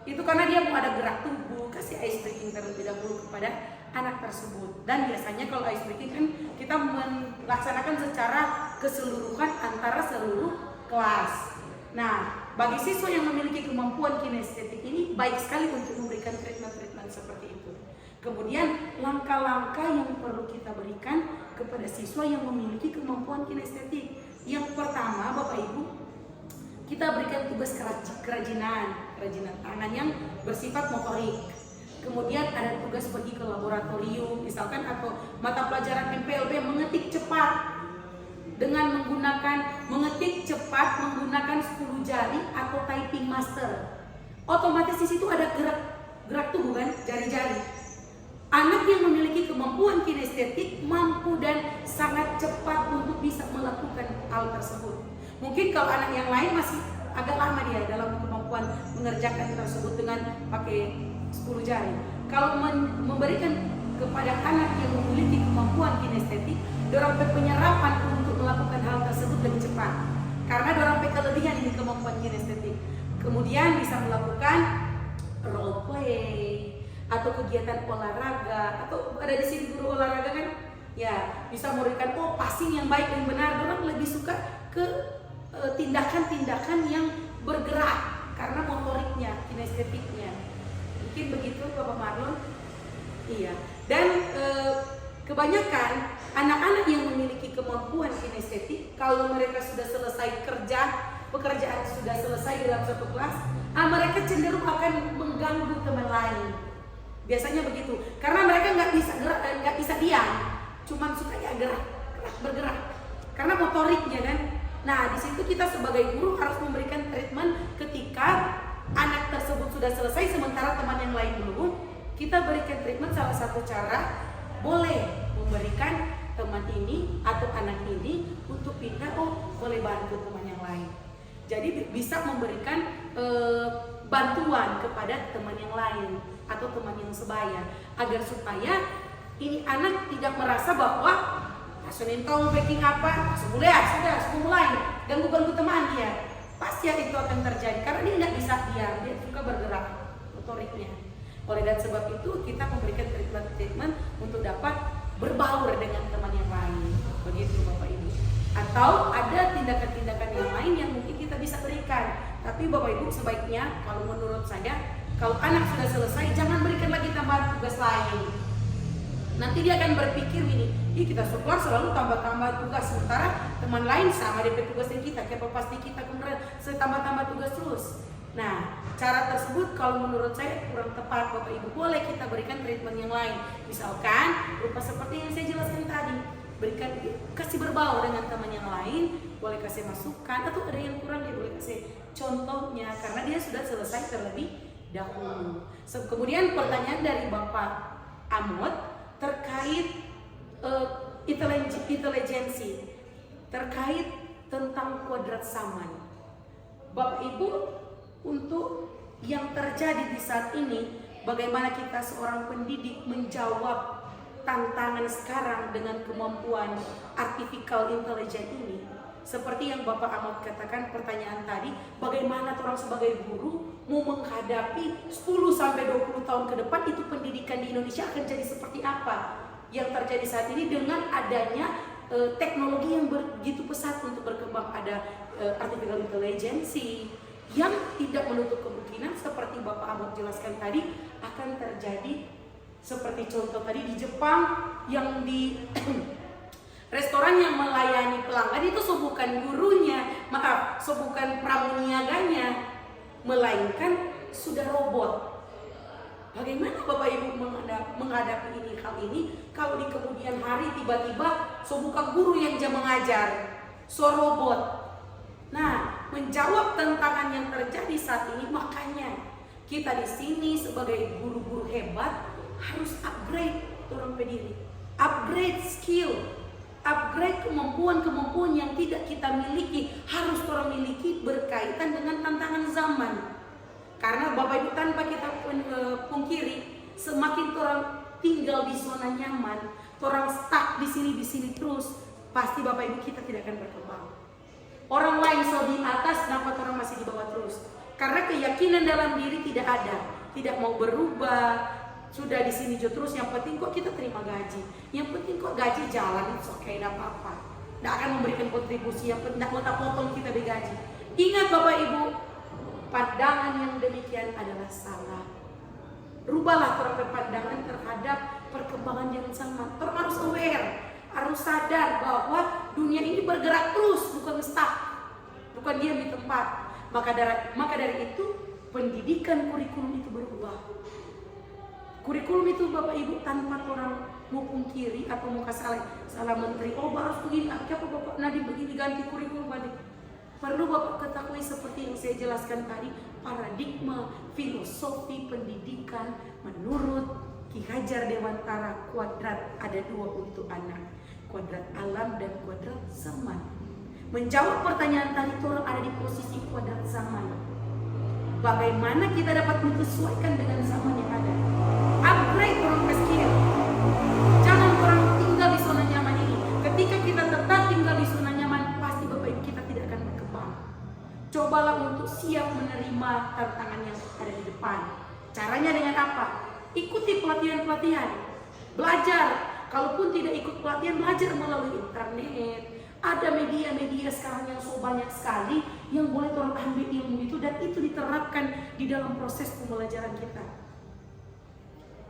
S3: Itu karena dia mau ada gerak tubuh, kasih ice breaking terlebih dahulu kepada anak tersebut. Dan biasanya kalau ice breaking kan kita melaksanakan secara keseluruhan antara seluruh kelas. Nah, bagi siswa yang memiliki kemampuan kinestetik ini baik sekali untuk memberikan treatment seperti itu. Kemudian langkah-langkah yang perlu kita berikan kepada siswa yang memiliki kemampuan kinestetik. Yang pertama, Bapak Ibu, kita berikan tugas kerajinan tangan yang bersifat motorik. Kemudian ada tugas pergi ke laboratorium, misalkan atau mata pelajaran MPLB mengetik cepat mengetik cepat menggunakan 10 jari atau typing master. Otomatis di situ ada gerak tubuh kan, jari-jari. Anak yang memiliki kemampuan kinestetik mampu dan sangat cepat untuk bisa melakukan hal tersebut. Mungkin kalau anak yang lain masih agak lama dia dalam kemampuan mengerjakan tersebut dengan pakai 10 jari. Kalau memberikan kepada anak yang memiliki kemampuan kinestetik, dorong penyerapan untuk melakukan hal tersebut lebih cepat. Karena dorong kelebihan ini kemampuan kinestetik. Kemudian bisa melakukan role play atau kegiatan olahraga, atau ada di sini guru olahraga kan, ya bisa memberikan passing yang baik dan benar. Orang lebih suka ke tindakan-tindakan yang bergerak karena motoriknya, kinestetiknya. Mungkin begitu Bapak Marlon. Iya. Dan kebanyakan anak-anak yang memiliki kemampuan kinestetik, kalau mereka sudah selesai pekerjaan sudah selesai dalam satu kelas, mereka cenderung akan mengganggu teman lain. Biasanya begitu, karena mereka nggak bisa diam, cuman suka ya bergerak, karena motoriknya kan. Nah, di situ kita sebagai guru harus memberikan treatment ketika anak tersebut sudah selesai sementara teman yang lain belum. Kita berikan treatment, salah satu cara boleh memberikan teman ini atau anak ini untuk pindah, boleh bantu teman yang lain. Jadi bisa memberikan bantuan kepada teman yang lain atau teman yang sebaya, agar supaya ini anak tidak merasa bahwa Senin tahu baking apa, sudah mulai ganggu teman dia. Pasti itu akan terjadi karena dia nggak bisa diam, dia suka bergerak motoriknya. Oleh dan sebab itu kita memberikan treatment untuk dapat berbaur dengan teman yang lain. Begitu Bapak Ibu. Atau ada tindakan-tindakan yang lain yang mungkin kita bisa berikan. Tapi Bapak Ibu sebaiknya kalau menurut saya, kalau anak sudah selesai jangan berikan lagi tambahan tugas lain. Nanti dia akan berpikir ini, kita sekolah selalu tambah-tambah tugas, sementara teman lain sama DP tugasnya kita, kayak pasti kita kemudian tambah-tambah tugas terus. Nah, cara tersebut kalau menurut saya kurang tepat. Bapak Ibu, boleh kita berikan treatment yang lain. Misalkan berupa seperti yang saya jelaskan tadi, kasih berbaur dengan teman yang lain, boleh kasih masukan, atau ada yang kurang dia boleh kasih contohnya karena dia sudah selesai terlebih dahulu. Kemudian pertanyaan dari Bapak Amot terkait intelijensi, terkait tentang kuadrat zaman. Bapak Ibu, untuk yang terjadi di saat ini, bagaimana kita seorang pendidik menjawab tantangan sekarang dengan kemampuan artificial intelligence ini. Seperti yang Bapak Ahmad katakan pertanyaan tadi, bagaimana orang sebagai guru mau menghadapi 10-20 tahun ke depan, itu pendidikan di Indonesia akan jadi seperti apa? Yang terjadi saat ini dengan adanya teknologi yang begitu pesat untuk berkembang, ada artificial intelligence yang tidak menutup kemungkinan seperti Bapak Ahmad jelaskan tadi akan terjadi seperti contoh tadi di Jepang yang di restoran yang melayani pelanggan itu bukan gurunya, bukan pramuniaganya, melainkan sudah robot. Bagaimana Bapak Ibu menghadapi hal ini kalau di kemudian hari tiba-tiba bukan guru yang mengajar, robot. Nah, menjawab tantangan yang terjadi saat ini, makanya kita di sini sebagai guru-guru hebat harus upgrade orang pendiri, upgrade skill, upgrade kemampuan-kemampuan yang tidak kita miliki, harus orang miliki berkaitan dengan tantangan zaman. Karena Bapak Ibu, tanpa kita pungkiri, semakin orang tinggal di zona nyaman, orang stuck di sini terus, pasti Bapak Ibu kita tidak akan berkembang. Orang lain di atas, kenapa orang masih di bawah terus? Karena keyakinan dalam diri tidak ada, tidak mau berubah, sudah di sini terus. Yang penting kok kita terima gaji, yang penting kok gaji jalan, itu oke, tidak apa-apa, tidak akan memberikan kontribusi, yang penting tidak mau potong kita bergaji. Ingat Bapak Ibu, pandangan yang demikian adalah salah. Rubahlah orang pandangan terhadap perkembangan yang sama. Orang harus aware, harus sadar bahwa dunia ini bergerak terus, bukan stuck, bukan diam di tempat. Maka dari itu pendidikan kurikulum itu berubah. Kurikulum itu Bapak Ibu tanpa orang mau pungkiri atau mau salah menteri, harus begini, apa Bapak Nadiem begini, ganti kurikulum ganti. Perlu Bapak ketahui seperti yang saya jelaskan tadi, paradigma filosofi pendidikan menurut Ki Hajar Dewantara, kuadrat ada 2 untuk anak, kuadrat alam dan kuadrat zaman. Menjawab pertanyaan tadi, orang ada di posisi kuadrat zaman. Bagaimana kita dapat menyesuaikan dengan zaman yang ada? Upgrade orang ke skill. Jangan orang tinggal di zona nyaman ini. Ketika kita tetap tinggal di zona nyaman, pasti Bapak Ibu kita tidak akan berkembang. Cobalah untuk siap menerima tantangan yang ada di depan. Caranya dengan apa? Ikuti pelatihan-pelatihan. Belajar. Kalaupun tidak ikut pelatihan, belajar melalui internet. Ada media-media sekarang yang banyak sekali yang boleh orang ambil ilmu itu, dan itu diterapkan di dalam proses pembelajaran kita.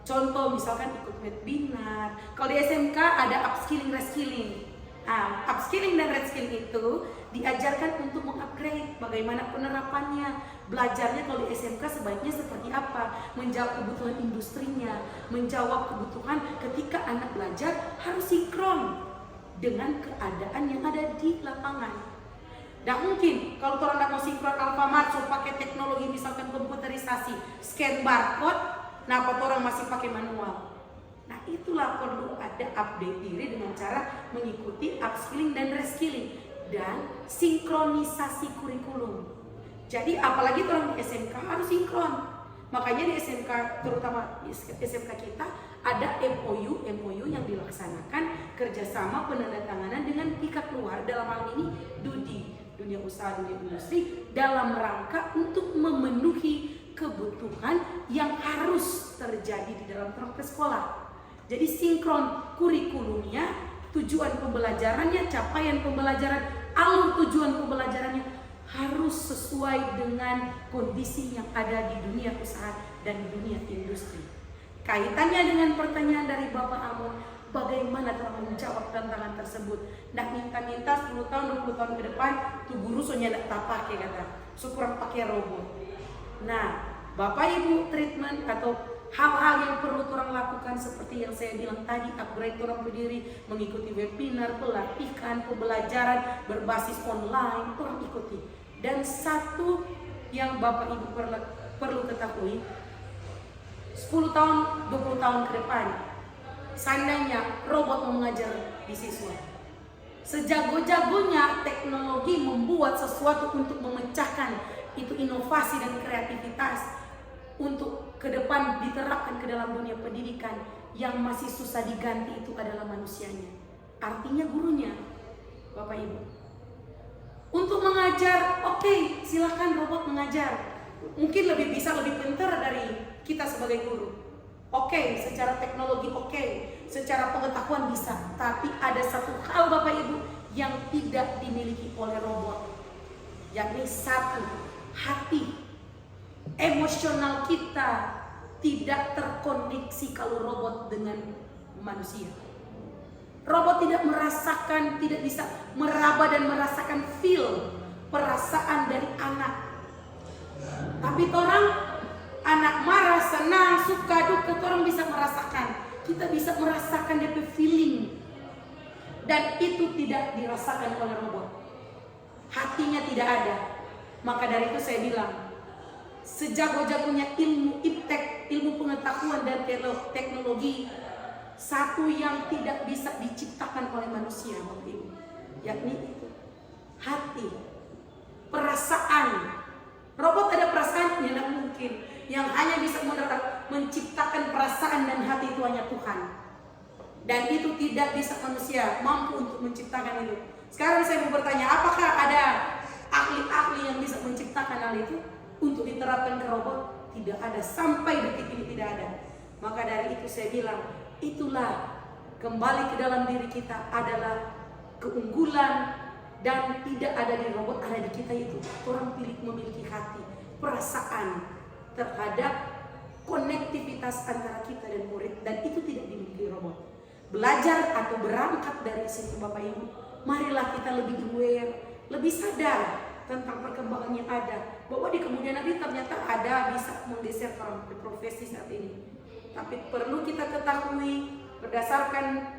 S3: Contoh misalkan ikut webinar. Kalau di SMK ada upskilling, reskilling. Upskilling dan reskilling itu diajarkan untuk mengupgrade bagaimana penerapannya. Belajarnya kalau di SMK sebaiknya seperti apa? Menjawab kebutuhan industrinya, menjawab kebutuhan ketika anak belajar harus sinkron dengan keadaan yang ada di lapangan. Tidak mungkin kalau orang tidak mau sinkron Alfamart, pakai teknologi misalkan komputerisasi, scan barcode, orang masih pakai manual. Nah, itulah perlu ada update diri dengan cara mengikuti upskilling dan reskilling dan sinkronisasi kurikulum. Jadi apalagi orang di SMK harus sinkron. Makanya di SMK, terutama di SMK kita ada MOU yang dilaksanakan kerjasama penandatanganan dengan pihak luar, dalam hal ini dunia usaha, dunia industri, dalam rangka untuk memenuhi kebutuhan yang harus terjadi di dalam praktek sekolah. Jadi sinkron kurikulumnya, tujuan pembelajarannya, capaian pembelajaran, alur tujuan pembelajarannya harus sesuai dengan kondisi yang ada di dunia usaha dan di dunia industri. Kaitannya dengan pertanyaan dari Bapak Amon, bagaimana cara menjawab tantangan tersebut? Nak minta-minta 10 tahun, 20 tahun ke depan, tuh guru soalnya tak pakai kata, kurang pakai robot. Nah, Bapak Ibu treatment atau hal-hal yang perlu orang lakukan seperti yang saya bilang tadi, upgrade orang berdiri, mengikuti webinar, pelatihan, pembelajaran berbasis online, orang ikuti. Dan satu yang Bapak Ibu perlu ketahui, 10 tahun, 20 tahun ke depan, seandainya robot mau mengajar di siswa, Sejago-jagonya teknologi membuat sesuatu untuk memecahkan itu inovasi dan kreativitas untuk ke depan diterapkan ke dalam dunia pendidikan, yang masih susah diganti itu adalah manusianya. Artinya gurunya, Bapak Ibu. Untuk mengajar, oke, silakan robot mengajar. Mungkin lebih bisa, lebih pintar dari kita sebagai guru. Oke, secara teknologi oke, secara pengetahuan bisa. Tapi ada satu hal Bapak Ibu yang tidak dimiliki oleh robot, yakni satu, hati. Emosional kita tidak terkoneksi kalau robot dengan manusia. Robot tidak merasakan, tidak bisa meraba dan merasakan feel, perasaan dari anak. Tapi orang, anak marah, senang, suka, duka, orang bisa merasakan. Kita bisa merasakan DP feeling. Dan itu tidak dirasakan oleh robot. Hatinya tidak ada. Maka dari itu saya bilang, sejago-jagonya ilmu iptek, ilmu pengetahuan dan teknologi, satu yang tidak bisa diciptakan oleh manusia, Bapak Ibu, yakni itu hati, perasaan. Robot ada perasaan, tidak mungkin. Yang hanya bisa menciptakan perasaan dan hati itu hanya Tuhan. Dan itu tidak bisa manusia mampu untuk menciptakan itu. Sekarang saya mau bertanya, apakah ada ahli-ahli yang bisa menciptakan hal itu untuk diterapkan ke robot? Tidak ada, sampai detik ini tidak ada. Maka dari itu saya bilang, itulah kembali ke dalam diri kita adalah keunggulan, dan tidak ada di robot, ada di kita itu. Orang memiliki hati, perasaan terhadap konektivitas antara kita dan murid, dan itu tidak dimiliki robot. Belajar atau berangkat dari situ Bapak Ibu, marilah kita lebih aware, lebih sadar tentang perkembangan yang ada, bahwa di kemudian hari ternyata ada bisa menggeser profesi saat ini. Tapi perlu kita ketahui berdasarkan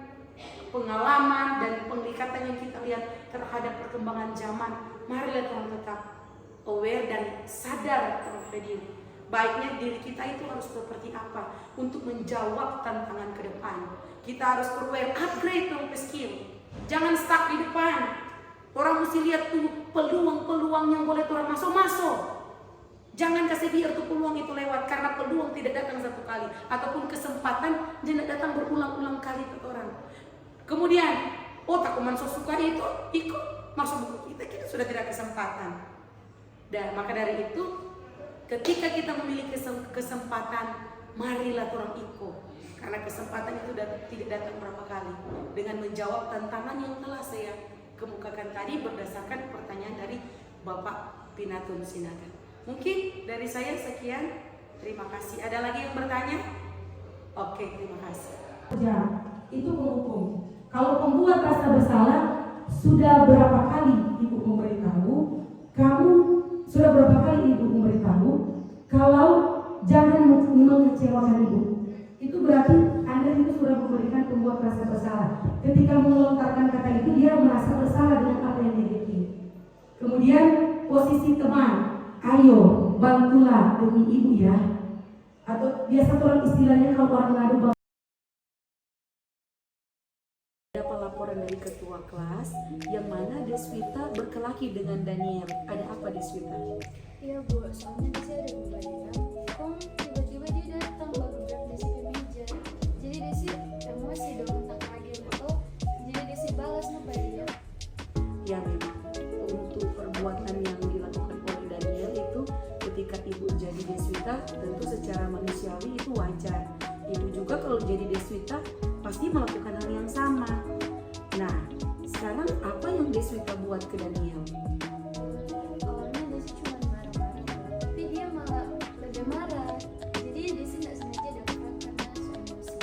S3: pengalaman dan penglihatan yang kita lihat terhadap perkembangan zaman, marilah kita tetap aware dan sadar terhadap diri. Baiknya diri kita itu harus seperti apa untuk menjawab tantangan ke depan. Kita harus aware, upgrade dong skill. Jangan stuck di depan. Orang mesti lihat tuh peluang-peluang yang boleh orang masuk. Jangan kasih biar tuh peluang itu lewat, karena peluang tidak datang satu kali, ataupun kesempatan tidak datang berulang-ulang kali ke orang. Kemudian, oh tak kuman suka itu, ikut masuk buku kita sudah tidak kesempatan. Dan maka dari itu, ketika kita memiliki kesempatan, marilah orang ikut. Karena kesempatan itu tidak datang berapa kali. Dengan menjawab tantangan yang telah saya kemukakan tadi berdasarkan pertanyaan dari Bapak Pinatun Sinaga. Mungkin dari saya sekian. Terima kasih. Ada lagi yang bertanya? Oke, terima kasih.
S1: Ya, itu menghukum. Kalau pembuat rasa bersalah, sudah berapa kali ibu memberitahu? Kamu sudah berapa kali ibu memberitahu kalau jangan mengecewakan ibu? Itu berarti Anda itu sudah memberikan pembuat rasa bersalah. Ketika melontarkan kata itu, dia merasa bersalah dengan apa yang dia bikin. Kemudian posisi teman, ayo bantulah demi ibu ya. Atau biasa orang istilahnya kalau orang ngadu,
S3: laporan dari ketua kelas yang mana Deswita berkelahi dengan Daniel. Ada apa Deswita?
S6: Iya Bu, soalnya Desi ada bebannya. Kok tiba-tiba dia datang baru drag Desi ke meja. Jadi Desi emosi dong, tak kaget atau jadi Desi balas apa dia?
S3: Ya memang untuk perbuatan yang dilakukan oleh Daniel itu ketika ibu jadi Deswita tentu secara manusiawi itu wajar. Ibu juga kalau jadi Deswita pasti melakukan hal yang sama. Nah, sekarang apa yang Deswita buat ke Daniel?
S6: Awalnya Desi cuma marah-marah, tapi dia malah lebih marah. Jadi Desi nggak sengaja dapat karena emosi.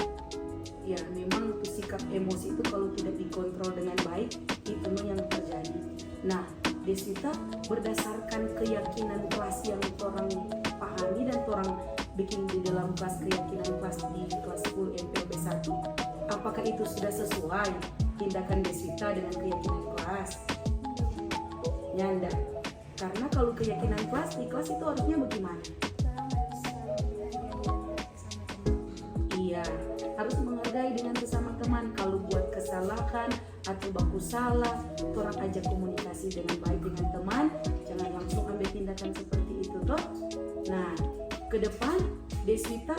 S3: Ya, memang sikap emosi itu kalau tidak dikontrol dengan baik, itu yang terjadi. Nah, Deswita berdasarkan keyakinan kelas yang orang pahami dan orang bikin di dalam kelas keyakinan kelas di kelas 10 MPLB 1, apakah itu sudah sesuai tindakan Deswita dengan keyakinan kelas? Nyanda. Karena kalau keyakinan kelas di kelas itu harusnya bagaimana?
S6: Orang harus saling menghargai sama teman.
S3: Iya, harus menghargai dengan sesama teman. Kalau buat kesalahan atau baku salah, orang ajak komunikasi dengan baik dengan teman, jangan langsung ambil tindakan seperti itu toh. Nah, ke depan Deswita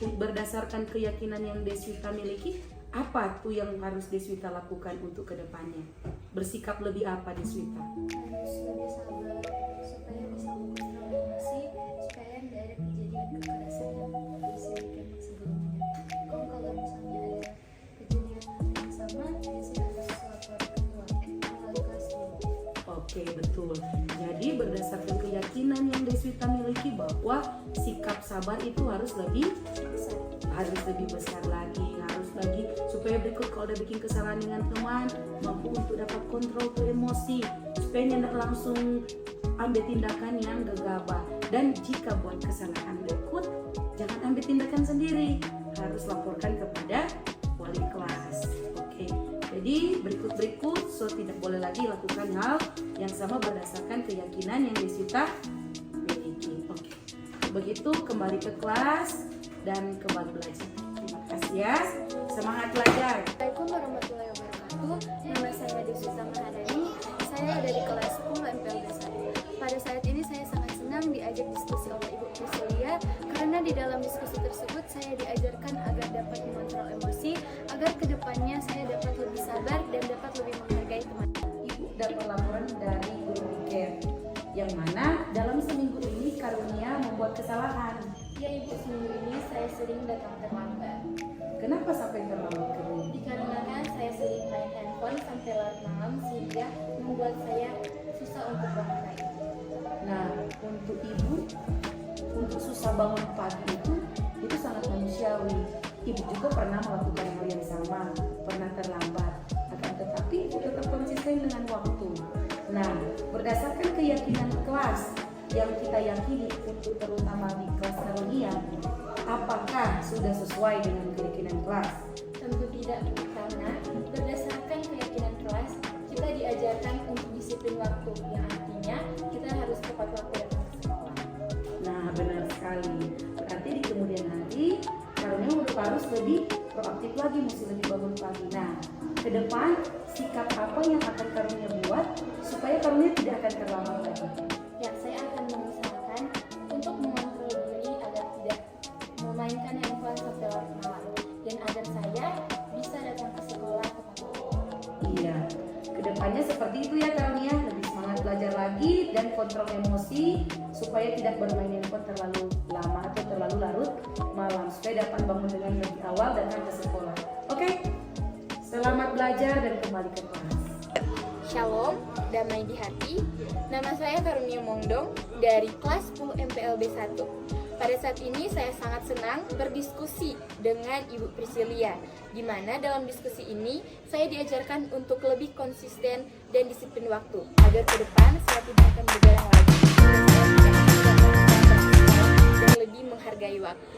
S3: berdasarkan keyakinan yang Deswita miliki, apa tuh yang harus Deswita lakukan untuk ke depannya? Bersikap lebih apa Deswita?
S6: Harus lebih sabar supaya bisa mengontrol emosi, supaya tidak ada kejadian kekerasan yang disebutkan sebelumnya. Kalau misalnya ada kejadian yang sama, biasanya harus laporkan melalui kelas dulu.
S3: Oke, betul. Jadi berdasarkan keyakinan yang Deswita miliki bahwa sikap sabar itu harus lebih besar lagi, harus lagi supaya berikut kalau udah bikin kesalahan dengan teman mampu untuk dapat kontrol tuh emosi, supaya tidak langsung ambil tindakan yang gegabah. Dan jika buat kesalahan berikut, jangan ambil tindakan sendiri, harus laporkan kepada wali kelas. Oke, jadi berikut so tidak boleh lagi lakukan hal yang sama berdasarkan keyakinan yang Deswita miliki. Oke, begitu kembali ke kelas dan kembali belajar. Terima kasih ya, semangat belajar.
S6: Assalamualaikum warahmatullahi wabarakatuh. Nama saya Deswita Mahardani. Saya dari kelas 10 MPLB 1. Pada saat ini saya sangat senang diajak diskusi oleh Ibu Priscilia karena di dalam diskusi tersebut saya diajarkan agar dapat mengontrol emosi, agar kedepannya saya dapat lebih sabar dan dapat lebih menghargai teman.
S3: Ibu dapat laporan dari guru Piker, yang mana dalam seminggu ini Karunia membuat kesalahan.
S6: Ya Ibu, seminggu ini saya sering datang terlambat.
S3: Kenapa sampai terlambat Karunia?
S6: Dikarenakan saya sering main handphone sampai larut malam sehingga membuat saya susah untuk bangun pagi.
S3: Nah, untuk ibu, untuk susah bangun pagi itu sangat manusiawi. Ibu juga pernah melakukan hal yang sama, pernah terlambat. Akan tetapi ibu tetap konsisten dengan waktu. Nah, berdasarkan keyakinan kelas yang kita yakini untuk terutama di kelas Karunia, apakah sudah sesuai dengan keyakinan kelas?
S6: Tentu tidak, karena berdasarkan keyakinan kelas kita diajarkan untuk disiplin waktu, yang artinya kita harus tepat waktu datang ke sekolah.
S3: Nah, benar sekali. Berarti di kemudian hari Karunia harus lebih proaktif lagi, mesti lebih bangun pagi. Nah, ke depan sikap apa yang akan Karunia buat supaya Karunia tidak akan terlambat lagi?
S6: Ya, saya akan mengusahakan untuk mengontrol diri agar tidak memainkan handphone sampai larut malam dan agar saya bisa datang ke sekolah tepat waktu.
S3: Iya, kedepannya seperti itu ya Karunia, lebih semangat belajar lagi dan kontrol emosi supaya tidak bermain handphone terlalu lama atau terlalu larut malam, supaya dapat bangun dengan lebih awal dan datang ke sekolah. Oke, selamat belajar dan kembali ke kelas.
S7: Shalom, damai di hati. Nama saya Karunia Mongdong dari kelas 10 MPLB 1. Pada saat ini saya sangat senang berdiskusi dengan Ibu Priscilia, di mana dalam diskusi ini saya diajarkan untuk lebih konsisten dan disiplin waktu, agar ke depan saya tidak akan begadang lagi, dan lebih menghargai waktu.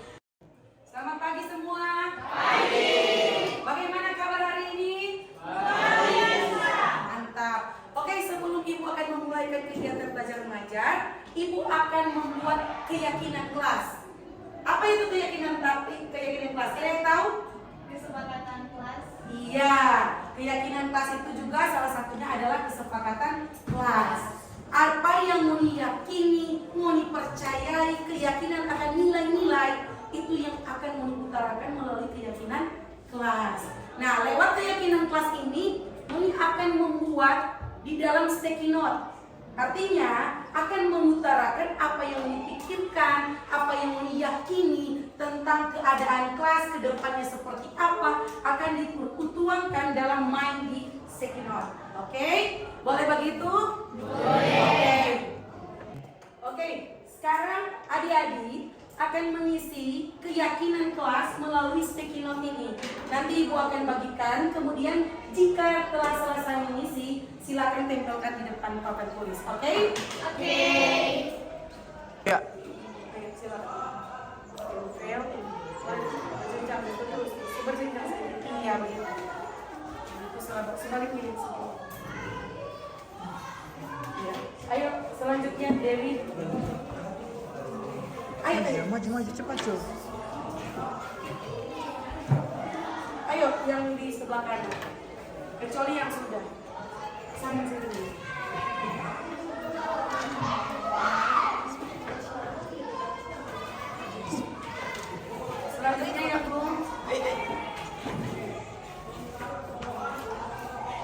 S3: Selamat pagi semua. Pagi. Bagaimana kabar hari ini? Mantap. Oke, sebelum Ibu akan memulai kegiatan belajar mengajar, Ibu akan membuat keyakinan kelas. Apa itu keyakinan kelas? Kalian tahu?
S6: Kesepakatan kelas.
S3: Iya, keyakinan kelas itu juga salah satunya adalah kesepakatan kelas. Apa yang mau diyakini, mau dipercayai, keyakinan akan nilai-nilai itu yang akan mau diutarakan melalui keyakinan kelas. Nah, lewat keyakinan kelas ini akan membuat di dalam sticky note. Artinya akan mengutarakan apa yang dipikirkan, apa yang diyakini tentang keadaan kelas ke depannya seperti apa, akan dituangkan dalam mind di sticky note. Oke? Boleh begitu? Boleh. Oke, sekarang adik-adik akan mengisi keyakinan kelas melalui sticky note ini. Nanti Ibu akan bagikan, kemudian jika telah selesai mengisi, silakan tempelkan di depan papan tulis. Oke? Oke.
S4: Ya.
S3: Ayo, silakan. Tempel. Berjenjang itu terus. Berjenjang saja. Iya, begitu. Sebalik miring sini. Ya. Ayo, selanjutnya Dewi. Ayo,
S8: maju cepat cuy.
S3: ayo yang di sebelah kanan. kecuali yang sudah. Sama sini. Selanjutnya yang belum.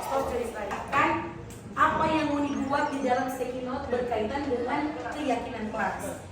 S3: Stop ceritakan apa yang mau dibuat di dalam sticky note berkaitan dengan keyakinan kelas.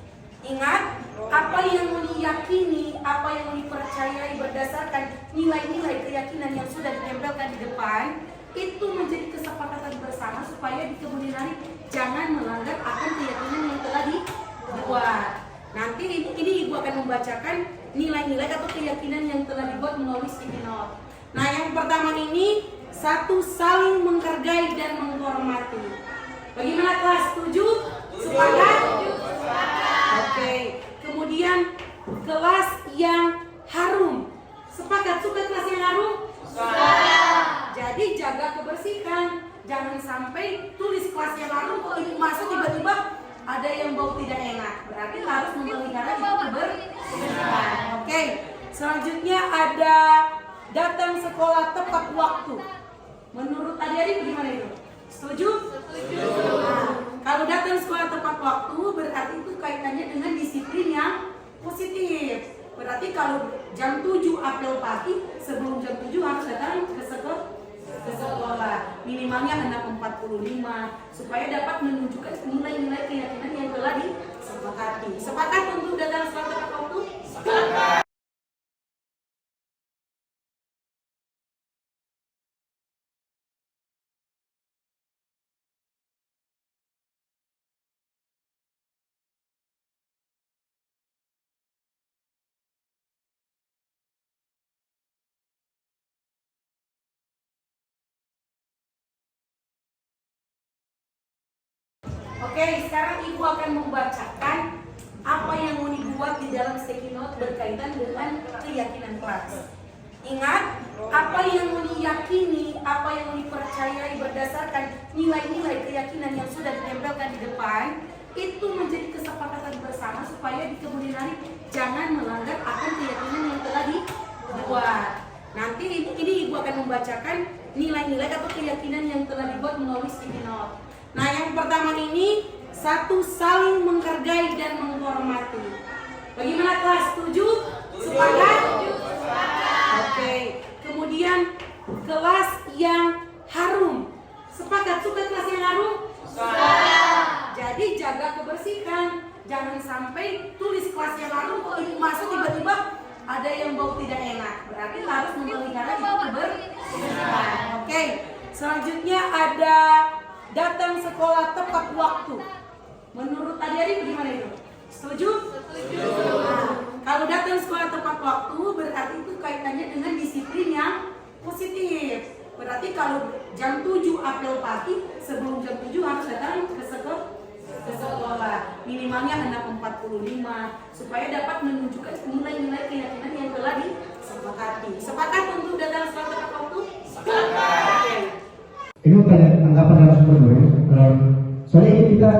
S3: Ingat, apa yang mau diyakini, apa yang mau dipercayai berdasarkan nilai-nilai keyakinan yang sudah ditempelkan di depan, itu menjadi kesepakatan bersama supaya di kemudian hari jangan melanggar akan keyakinan yang telah dibuat. Nanti ini ibu akan membacakan nilai-nilai atau keyakinan yang telah dibuat melalui sticky note. Nah, yang pertama ini, satu, saling menghargai dan menghormati. Bagaimana kelas? Setuju? Sepakat? Oke. Kemudian kelas yang harum. Sepakat? Suka kelas yang harum? Jadi jaga kebersihan. Jangan sampai tulis kelas yang harum, kalau ibu masuk tiba-tiba ada yang bau tidak enak. Berarti harus memelihara itu kebersihan. Oke. Selanjutnya ada datang sekolah tepat waktu. Menurut adik-adik bagaimana itu? Setuju? Setuju. Nah, kalau datang sekolah tepat waktu berarti itu kaitannya dengan disiplin yang positif. Berarti kalau jam 7 apel pagi, sebelum jam 7 harus datang ke sekolah. Minimalnya 6.45 supaya dapat menunjukkan nilai-nilai keyakinan yang telah disepakati. Sepakat untuk datang sekolah tepat waktu? Sepakat. Oke, sekarang ibu akan membacakan apa yang mau dibuat di dalam sticky note berkaitan dengan keyakinan kelas. Ingat, apa yang mau diyakini, apa yang mau dipercayai berdasarkan nilai-nilai keyakinan yang sudah ditempelkan di depan, itu menjadi kesepakatan bersama supaya di kemudian hari jangan melanggar akan keyakinan yang telah dibuat. Nanti ini ibu akan membacakan nilai-nilai atau keyakinan yang telah dibuat melalui sticky note. Nah, yang pertama ini, satu, saling menghargai dan menghormati. Bagaimana kelas? Setuju? Sepakat? Oke. Kemudian kelas yang harum. Sepakat? Suka kelas yang harum? Jadi jaga kebersihan. Jangan sampai tulis kelas yang harum, kalau ibu masuk tiba-tiba ada yang bau tidak enak. Berarti harus memelihara itu kebersihan. Oke. Selanjutnya ada datang sekolah tepat waktu. Menurut adik-adik bagaimana itu? Setuju? Setuju. Nah, kalau datang sekolah tepat waktu berarti itu kaitannya dengan disiplin yang positif. Berarti kalau jam 7 apel pagi, sebelum jam 7 harus datang ke sekolah. Minimalnya 6.45 supaya dapat menunjukkan nilai-nilai keyakinan yang telah disepakati. Sepakat untuk datang sekolah tepat waktu? Sepakat.
S5: Ini tanggapan narasumber dulu. Soalnya ini kita